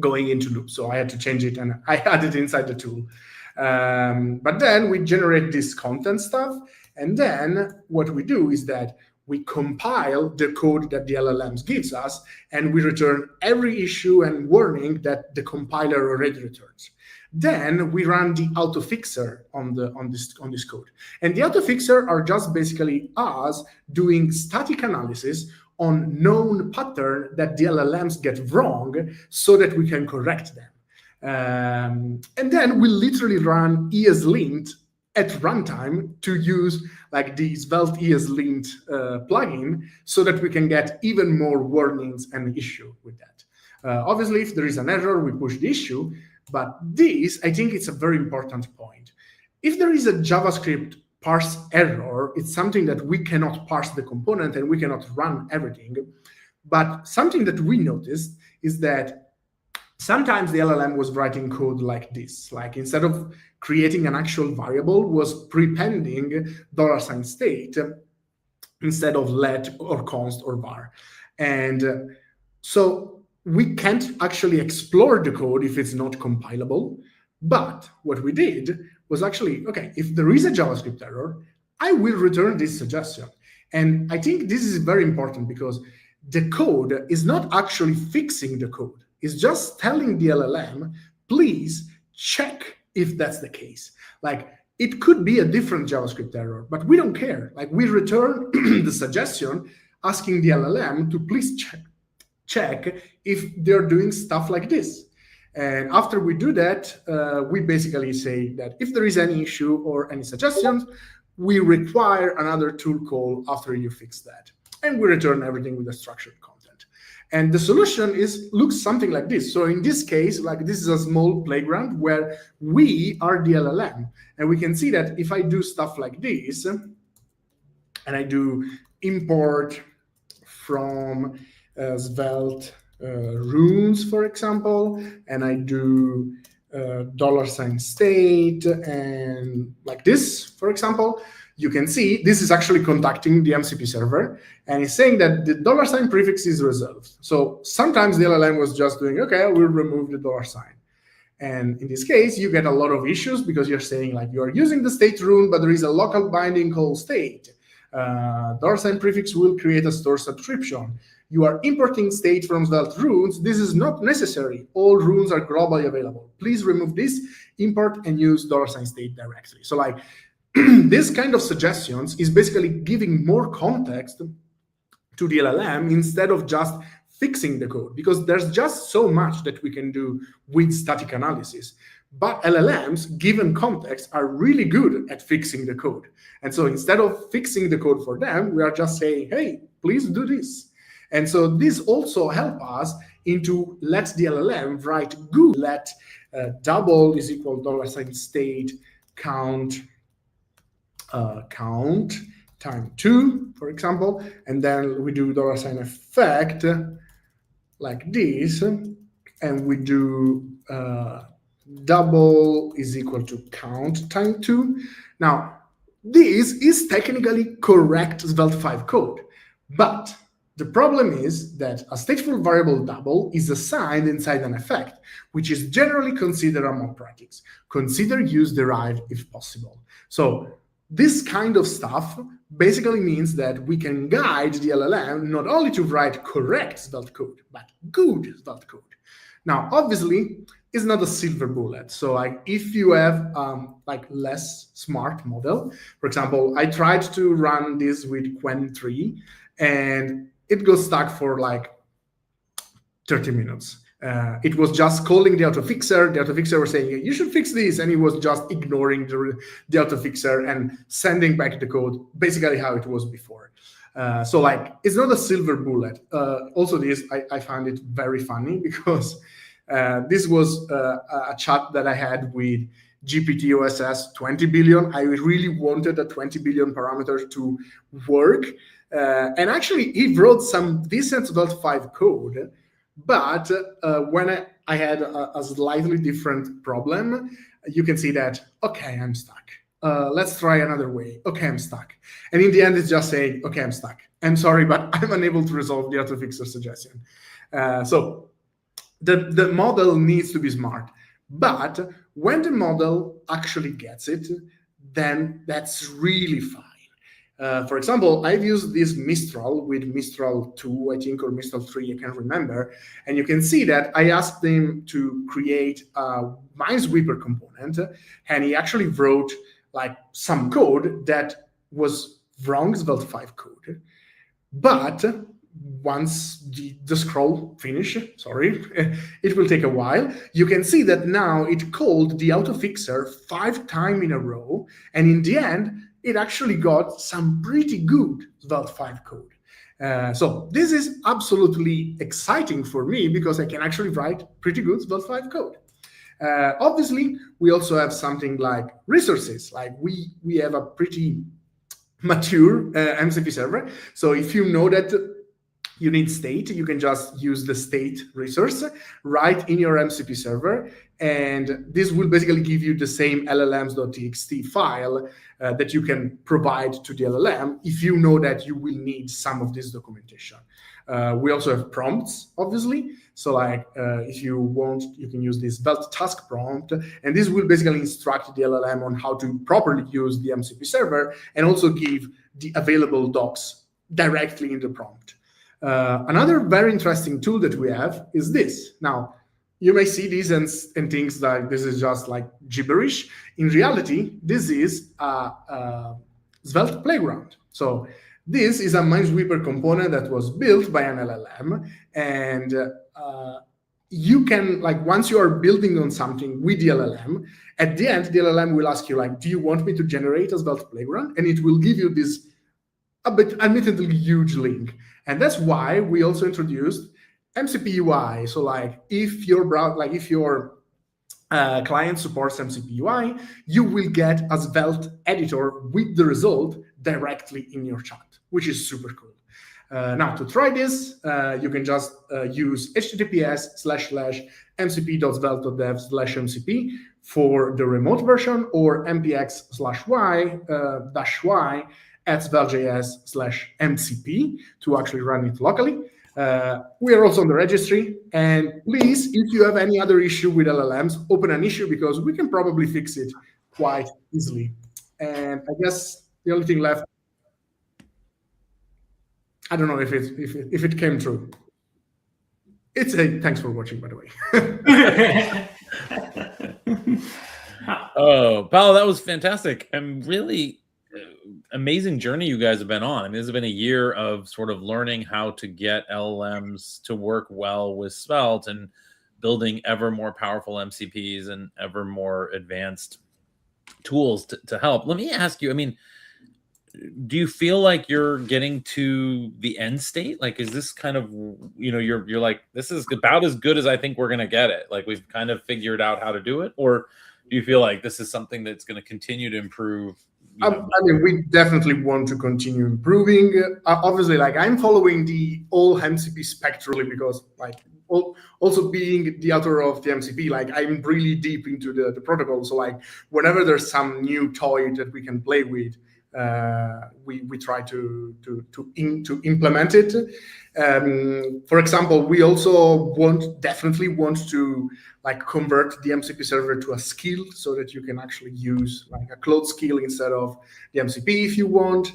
going into loop. So I had to change it, and I had it inside the tool. But then we generate this content stuff, and then what we do is that we compile the code that the LLMs gives us, and we return every issue and warning that the compiler already returns. then we run the autofixer on this code. And the autofixer are just basically us doing static analysis on known pattern that the LLMs get wrong so that we can correct them. And then we literally run ESLint at runtime to use like the Svelte ESLint plugin so that we can get even more warnings and issue with that. Obviously, if there is an error, we push the issue. But this, I think it's a very important point. If there is a JavaScript parse error, it's something that we cannot parse the component and we cannot run everything. But something that we noticed is that sometimes the LLM was writing code like this, like instead of creating an actual variable, was prepending $state instead of let or const or var. And so we can't actually explore the code if it's not compilable. But what we did was actually, okay, if there is a JavaScript error, I will return this suggestion. And I think this is very important because the code is not actually fixing the code. It's just telling the LLM, please check if that's the case. Like, it could be a different JavaScript error, but we don't care. Like, we return the suggestion asking the LLM to please check if they're doing stuff like this. And after we do that, we basically say that if there is any issue or any suggestions, we require another tool call after you fix that. And we return everything with a structured content. And the solution looks something like this. So in this case, like this is a small playground where we are the LLM. And we can see that if I do stuff like this, and I do import from Svelte runes, for example, and I do $state and like this, for example, you can see this is actually contacting the MCP server and it's saying that the $sign prefix is reserved. So sometimes the LLM was just doing, okay, I will remove the $sign. And in this case, you get a lot of issues because you're saying like you are using the state rune, but there is a local binding called state. $sign prefix will create a store subscription. You are importing state from Svelte runes. This is not necessary. All runes are globally available. Please remove this, import, and use $state directly. So like this kind of suggestions is basically giving more context to the LLM instead of just fixing the code, because there's just so much that we can do with static analysis. But LLMs, given context, are really good at fixing the code. And so instead of fixing the code for them, we are just saying, hey, please do this. And so this also helps us into let the LLM write good, let double is equal $state count time 2, for example, and then we do $effect like this, and we do double is equal to count time 2. Now, this is technically correct Svelte 5 code, but the problem is that a stateful variable double is assigned inside an effect, which is generally considered a mock prefix. Consider use derived if possible. So this kind of stuff basically means that we can guide the LLM not only to write correct Svelte code, but good Svelte code. Now, obviously, it's not a silver bullet. So like if you have like less smart model, for example, I tried to run this with Qwen 3 and it got stuck for like 30 minutes. It was just calling the autofixer. The autofixer was saying, you should fix this. And he was just ignoring the autofixer and sending back the code, basically how it was before. So like, it's not a silver bullet. Also this, I found it very funny because this was a chat that I had with GPT-OSS 20 billion. I really wanted a 20 billion parameter to work. And actually, he wrote some decent Svelte 5 code, but when I had a slightly different problem, you can see that, okay, I'm stuck. Let's try another way. Okay, I'm stuck. And in the end, it's just saying, okay, I'm stuck. I'm sorry, but I'm unable to resolve the autofixer suggestion. So the model needs to be smart. But when the model actually gets it, then that's really fine. For example, I've used this Mistral with Mistral 2, I think, or Mistral 3, I can't remember. And you can see that I asked them to create a Minesweeper component, and he actually wrote like some code that was wrong Svelte 5 code. But once the scroll finish, sorry, it will take a while. You can see that now it called the autofixer 5 times in a row. And in the end, it actually got some pretty good Svelte 5 code. So this is absolutely exciting for me because I can actually write pretty good Svelte 5 code. Obviously, we also have something like resources. Like we have a pretty mature MCP server. So if you know that you need state, you can just use the state resource right in your MCP server. And this will basically give you the same LLMs.txt file that you can provide to the LLM if you know that you will need some of this documentation. We also have prompts, obviously. So like if you want, you can use this Svelte task prompt, and this will basically instruct the LLM on how to properly use the MCP server and also give the available docs directly in the prompt. Another very interesting tool that we have is this. Now, you may see these and things like this is just like gibberish. In reality, this is a Svelte playground. So this is a Minesweeper component that was built by an LLM, and you can, like, once you are building on something with the LLM, at the end, the LLM will ask you, like, do you want me to generate a Svelte playground? And it will give you this a bit admittedly huge link. And that's why we also introduced MCP UI. So like if your client supports MCP UI, you will get a Svelte editor with the result directly in your chat, which is super cool. Now to try this, you can just use https://mcp.svelte.dev/mcp for the remote version, or mpx/y-y at svelte.js/mcp to actually run it locally. We are also on the registry, and please, if you have any other issue with LLMs, open an issue because we can probably fix it quite easily. And I guess the only thing left, I don't know if it came true. It's a thanks for watching, by the way. Oh, Paolo, that was fantastic. And really amazing journey you guys have been on. I mean, this has been a year of sort of learning how to get LLMs to work well with Svelte and building ever more powerful MCPs and ever more advanced tools to help. Let me ask you, I mean, do you feel like you're getting to the end state? Like, is this kind of, you know, you're like, this is about as good as I think we're going to get it. Like, we've kind of figured out how to do it? Or do you feel like this is something that's going to continue to improve? I mean, we definitely want to continue improving. Obviously, like, I'm following the whole MCP spectrally because, like, also being the author of the MCP, like, I'm really deep into the protocol. So, like, whenever there's some new toy that we can play with, we try to implement it. For example, we also definitely want to, like, convert the MCP server to a skill so that you can actually use like a cloud skill instead of the MCP if you want.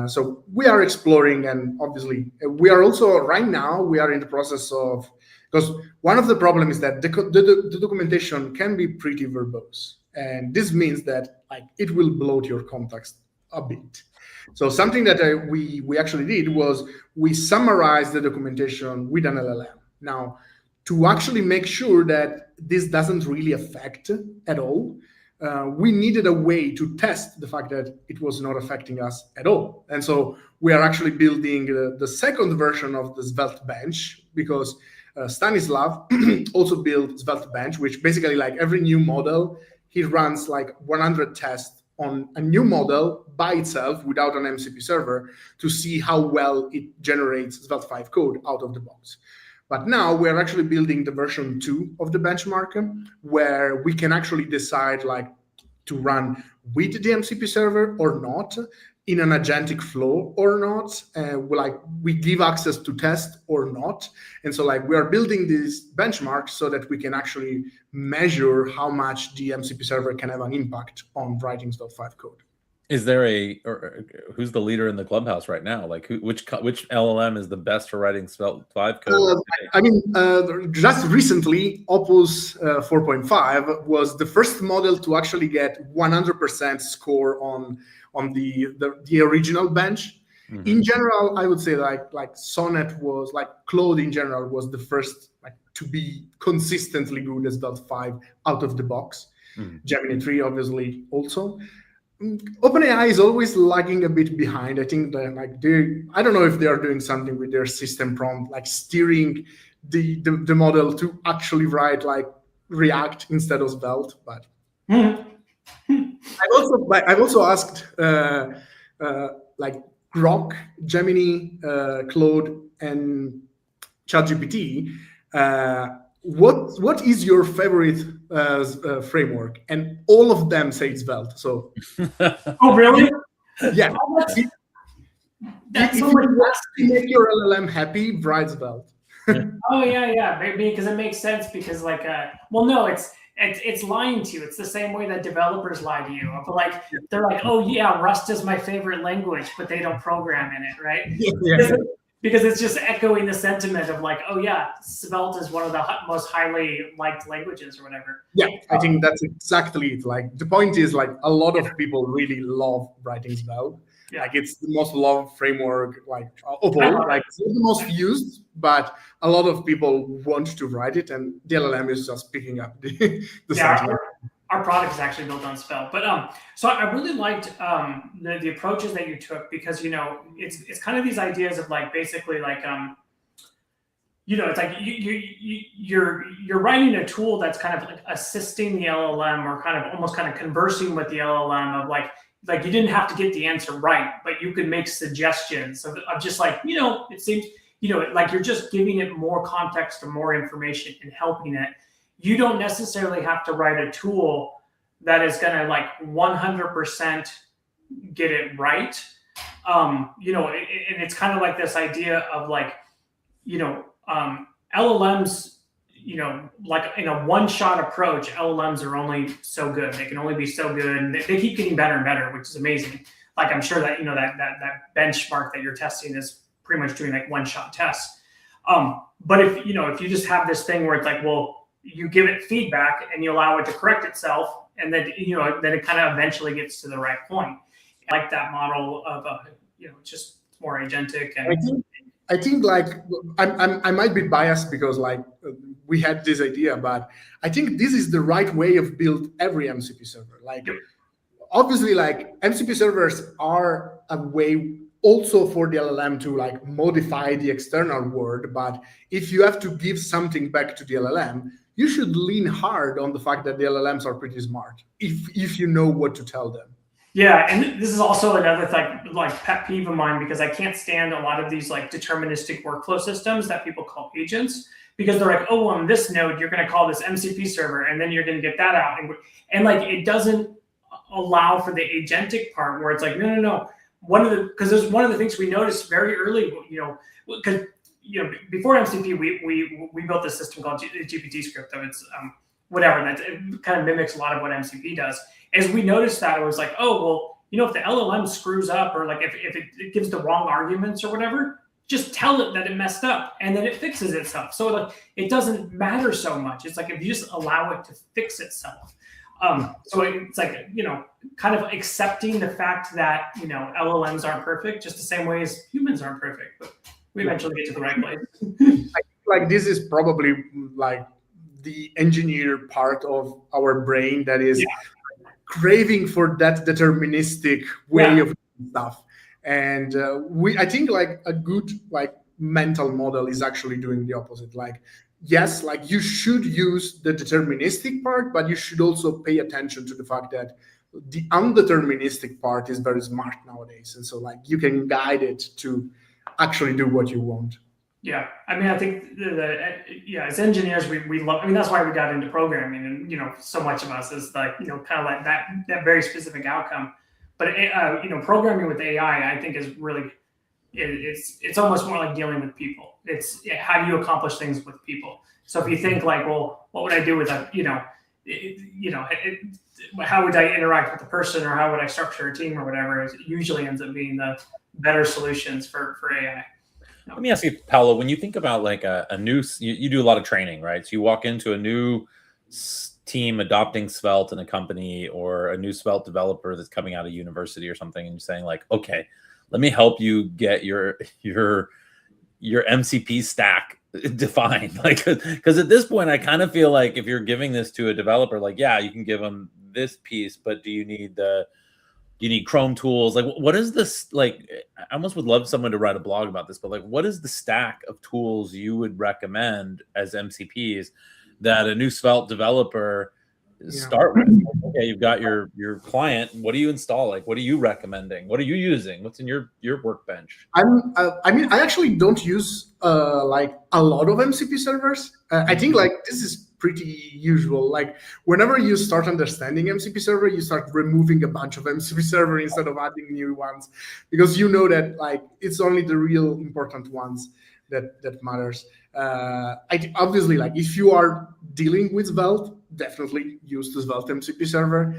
So we are exploring, and obviously we are also right now we are in the process of, because one of the problems is that the documentation can be pretty verbose. And this means that, like, it will bloat your context a bit. So something that we actually did was we summarized the documentation with an LLM. Now, to actually make sure that this doesn't really affect at all, we needed a way to test the fact that it was not affecting us at all. And so we are actually building the second version of the Svelte bench, because Stanislav also built Svelte bench, which basically, like, every new model, he runs like 100 tests on a new model by itself without an MCP server to see how well it generates Svelte 5 code out of the box. But now we're actually building the version 2 of the benchmark, where we can actually decide, like, to run with the MCP server or not, in an agentic flow or not, we give access to test or not. And so, like, we are building this benchmark so that we can actually measure how much the MCP server can have an impact on writing Svelte 5 code. Is there or who's the leader in the clubhouse right now? Like which LLM is the best for writing Svelte 5 code? I mean, just recently, Opus 4.5 was the first model to actually get 100% score on the original bench. Mm-hmm. In general, I would say like Sonnet was, like Claude in general was the first to be consistently good as Svelte 5 out of the box. Mm-hmm. Gemini 3 obviously also. OpenAI is always lagging a bit behind. I think that I don't know if they are doing something with their system prompt, like steering the model to actually write like React instead of Svelte. But I've also asked like Grok, Gemini, Claude, and ChatGPT. What is your favorite framework? And all of them say it's Svelte. So, oh really? Yeah. If you want to make your LLM happy, write Svelte. Oh yeah, maybe because it makes sense because like well no, it's lying to you. It's the same way that developers lie to you. But like they're like, oh yeah, Rust is my favorite language, but they don't program in it, right? Yeah. Because it's just echoing the sentiment of like, oh yeah, Svelte is one of the most highly liked languages or whatever. Yeah, I think that's exactly it. Like the point is like a lot of people really love writing Svelte. Yeah. Like it's the most loved framework like of all. Like it's not the most used, but a lot of people want to write it, and the LLM is just picking up the sentiment. Our product is actually built on Svelte, but so I really liked the approaches that you took because it's kind of these ideas of like basically like it's like you're writing a tool that's kind of like assisting the LLM or kind of almost kind of conversing with the LLM of like you didn't have to get the answer right, but you could make suggestions of just like it seems like you're just giving it more context or more information and helping it. You don't necessarily have to write a tool that is going to like 100% get it right. And it's kind of like this idea of like, LLMs, like in a one-shot approach, LLMs are only so good. They can only be so good. And they keep getting better and better, which is amazing. Like I'm sure that, that benchmark that you're testing is pretty much doing like one-shot tests. But if you just have this thing where it's like, well, you give it feedback and you allow it to correct itself, and then then it kind of eventually gets to the right point. I like that model of just more agentic. And I think like I might be biased because like we had this idea, but I think this is the right way of build every MCP server. Like obviously, like MCP servers are a way also for the LLM to like modify the external world, but if you have to give something back to the LLM, you should lean hard on the fact that the LLMs are pretty smart if you know what to tell them. Yeah, and this is also another thing, like pet peeve of mine, because I can't stand a lot of these like deterministic workflow systems that people call agents, because they're like, oh, on this node, you're going to call this MCP server, and then you're going to get that out, and like it doesn't allow for the agentic part where it's like, no. Because there's one of the things we noticed very early, because before MCP, we built this system called GPT script. That it's whatever that it kind of mimics a lot of what MCP does. As we noticed that, it was like, oh well, if the LLM screws up or like if it gives the wrong arguments or whatever, just tell it that it messed up and then it fixes itself. So like it doesn't matter so much. It's like if you just allow it to fix itself. So it's like, kind of accepting the fact that, LLMs aren't perfect, just the same way as humans aren't perfect, but we eventually get to the right place. I think like this is probably like the engineer part of our brain that is craving for that deterministic way of doing stuff. And I think like a good like mental model is actually doing the opposite. Like, yes, like you should use the deterministic part, but you should also pay attention to the fact that the undeterministic part is very smart nowadays. And so like you can guide it to actually do what you want. Yeah. I mean, I think as engineers, we love, that's why we got into programming, and, so much of us is like, kind of like that very specific outcome. But, programming with AI, I think is really, it's almost more like dealing with people. It's how do you accomplish things with people? So if you think like, well, what would I do with how would I interact with the person, or how would I structure a team, or whatever, it usually ends up being the better solutions for AI. Let me ask you, Paolo, when you think about like a new, you do a lot of training, right? So you walk into a new team adopting Svelte in a company, or a new Svelte developer that's coming out of university or something, and you're saying like, okay, let me help you get your MCP stack defined. Like, because at this point, I kind of feel like if you're giving this to a developer, like, yeah, you can give them this piece, but do you need Chrome tools? Like, what is this? Like, I almost would love someone to write a blog about this, but like, what is the stack of tools you would recommend as MCPs that a new Svelte developer start with? Okay, you've got your client. What do you install? Like, what are you recommending? What are you using? What's in your workbench? I actually don't use like a lot of MCP servers. I think like this is pretty usual. Like whenever you start understanding MCP server, you start removing a bunch of MCP server instead of adding new ones, because you know that like it's only the real important ones that matters. Obviously, like if you are dealing with Svelte, definitely use the Svelte MCP server.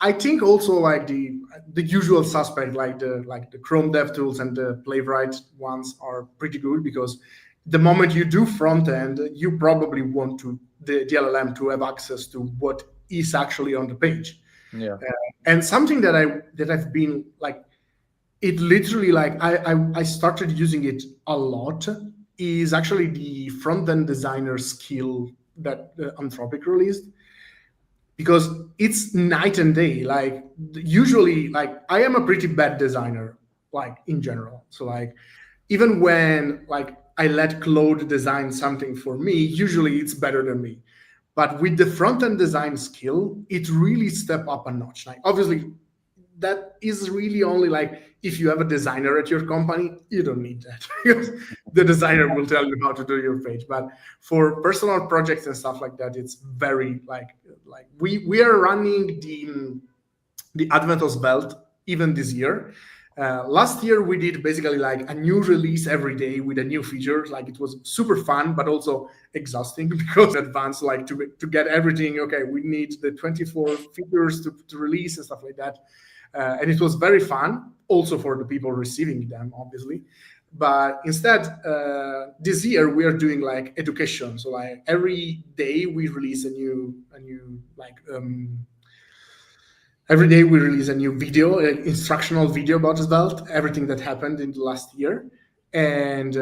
I think also like the usual suspect, like the Chrome DevTools and the Playwright ones are pretty good, because the moment you do front end, you probably want the LLM to have access to what is actually on the page. Yeah. And something that I've been like, it literally like I started using it a lot, is actually the front end designer skill that Anthropic released, because it's night and day. Like usually, like I am a pretty bad designer, like in general. So like even when like I let Claude design something for me, usually it's better than me. But with the front end design skill, it really step up a notch. Like obviously, that is really only like if you have a designer at your company, you don't need that, because the designer will tell you how to do your page. But for personal projects and stuff like that, it's very like we are running the advent of Svelte even this year. Last year we did basically like a new release every day with a new feature. Like it was super fun, but also exhausting, because in advance, like to get everything. Okay, we need the 24 features to release and stuff like that. And it was very fun, also for the people receiving them, obviously. But instead, this year we are doing like education. So like every day we release a new like every day we release a new video, an instructional video about Svelte, everything that happened in the last year, and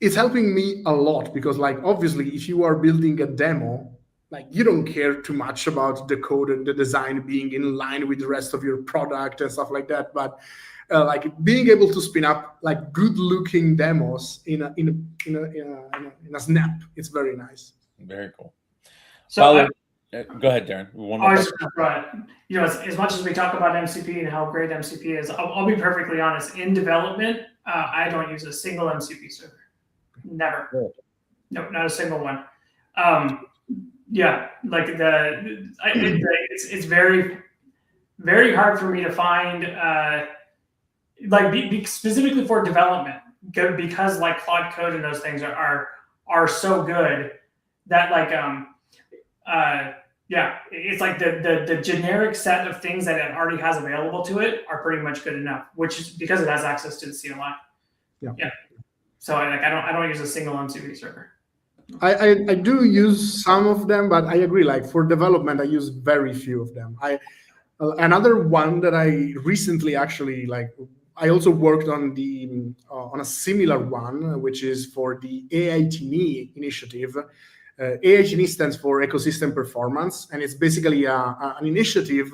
it's helping me a lot, because like obviously if you are building a demo, like you don't care too much about the code and the design being in line with the rest of your product and stuff like that. But like being able to spin up like good looking demos in a snap, it's very nice. Very cool. So go ahead, Darren. One I more. was just as much as we talk about MCP and how great MCP is, I'll be perfectly honest. In development, I don't use a single MCP server. Never. Good. No, not a single one. Yeah, like it's very, very hard for me to find like specifically for development, because like Claude Code and those things are so good that like yeah, it's like the generic set of things that it already has available to it are pretty much good enough, which is because it has access to the CLI. Yeah. So I don't use a single MCP server. I do use some of them, but I agree. Like for development, I use very few of them. Another one that I recently actually like, I also worked on on a similar one, which is for the AITNI initiative. AITNI stands for Ecosystem Performance, and it's basically an initiative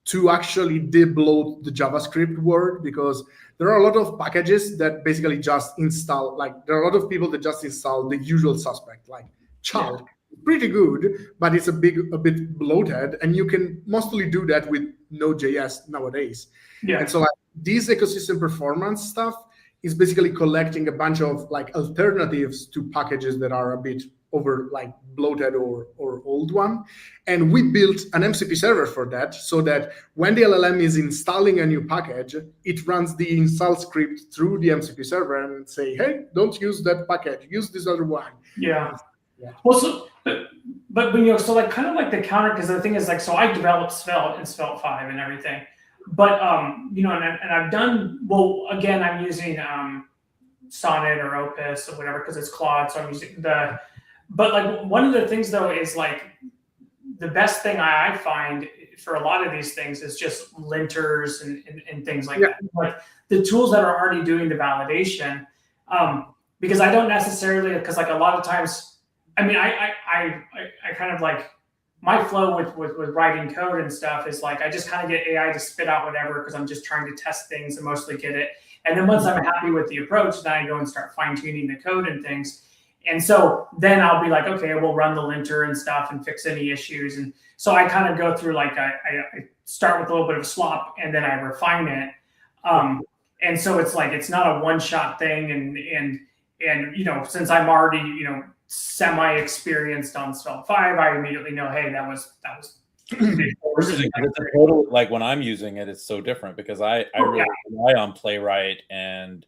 to actually debloat the JavaScript world, because there are a lot of packages that basically just install, like there are a lot of people that just install the usual suspect, like Chal, pretty good, but it's a bit bloated, and you can mostly do that with Node.js nowadays. Yeah. And so like this ecosystem performance stuff is basically collecting a bunch of like alternatives to packages that are a bit over like bloated or old one. And we built an MCP server for that, so that when the LLM is installing a new package, it runs the install script through the MCP server and say, hey, don't use that package, use this other one. Yeah. Well, so but you know, so like kind of like the counter, because the thing is like, so I developed Svelte and Svelte 5 and everything, but you know, and I've done, well, again, I'm using Sonnet or Opus or whatever because it's Claude, so I'm using but like one of the things though is like the best thing I find for a lot of these things is just linters and things like that, like the tools that are already doing the validation, because I don't necessarily, because like a lot of times, I mean, I kind of like my flow with writing code and stuff is like I just kind of get AI to spit out whatever because I'm just trying to test things and mostly get it. And then once I'm happy with the approach, then I go and start fine tuning the code and things. And so then I'll be like, okay, we'll run the linter and stuff and fix any issues. And so I kind of go through like I start with a little bit of a slop and then I refine it. And so it's like it's not a one-shot thing. And you know, since I'm already, you know, semi-experienced on Svelte 5, I immediately know, hey, that was it's a total, like when I'm using it, it's so different because I really rely on Playwright and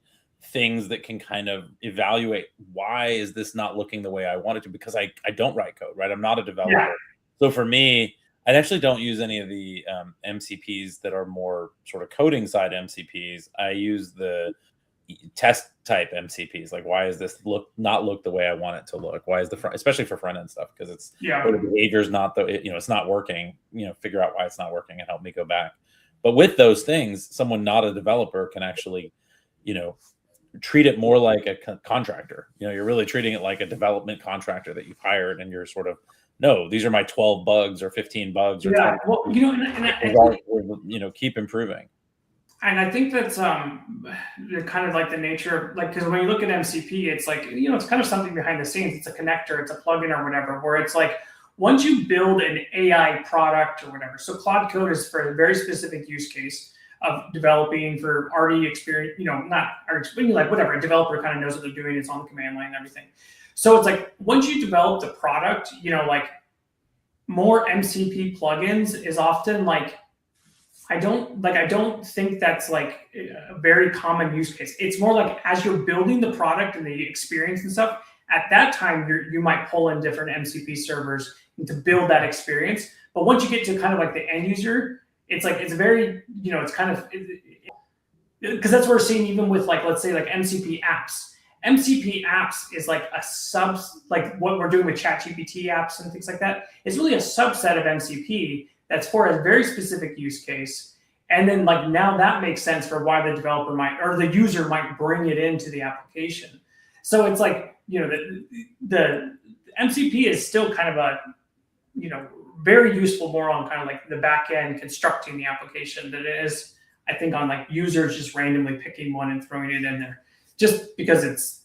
things that can kind of evaluate why is this not looking the way I want it to, because I don't write code, right? I'm not a developer. Yeah. So for me, I actually don't use any of the MCPs that are more sort of coding side MCPs. I use the test type MCPs. Like, why is this not look the way I want it to look? Why is the front, especially for front end stuff, because it's the behavior is not it's not working. You know, figure out why it's not working and help me go back. But with those things, someone not a developer can actually, you know, treat it more like a contractor. You know, you're really treating it like a development contractor that you've hired, and you're sort of, no, these are my 12 bugs or 15 bugs. Or 20 well, you know, and you know, keep improving. And I think that's kind of like the nature of, like, because when you look at MCP, it's like, you know, it's kind of something behind the scenes. It's a connector, it's a plugin or whatever, where it's like, once you build an AI product or whatever, so Claude Code is for a very specific use case of developing for already experienced, you know, not like whatever, a developer kind of knows what they're doing, it's on the command line and everything. So it's like, once you develop the product, you know, like more MCP plugins is often like, I don't think that's like a very common use case. It's more like as you're building the product and the experience and stuff, at that time, you might pull in different MCP servers to build that experience. But once you get to kind of like the end user, it's like, it's very, you know, it's kind of, because that's what we're seeing even with like, let's say like MCP apps. MCP apps is like like what we're doing with ChatGPT apps and things like that. It's really a subset of MCP that's for a very specific use case. And then like now that makes sense for why the developer might, or the user might bring it into the application. So it's like, you know, the MCP is still kind of a, you know, very useful more on kind of like the back end constructing the application than it is, I think, on like users just randomly picking one and throwing it in there just because it's,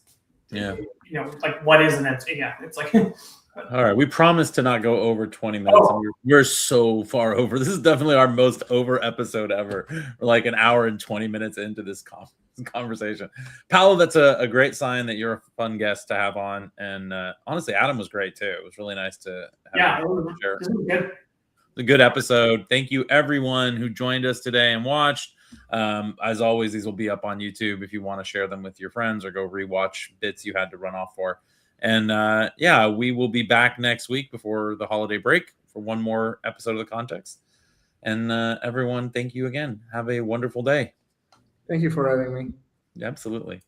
you know, like what is an MCP? Yeah, it's like, all right, we promised to not go over 20 minutes. And we're so far over. This is definitely our most over episode ever. We're like an hour and 20 minutes into this conversation. Paolo, that's a great sign that you're a fun guest to have on. And honestly, Adam was great too. It was really nice to have him share. This was good. A good episode. Thank you everyone who joined us today and watched. As always, these will be up on YouTube if you want to share them with your friends or go rewatch bits you had to run off for. And we will be back next week before the holiday break for one more episode of The Context. And everyone, thank you again. Have a wonderful day. Thank you for having me. Absolutely.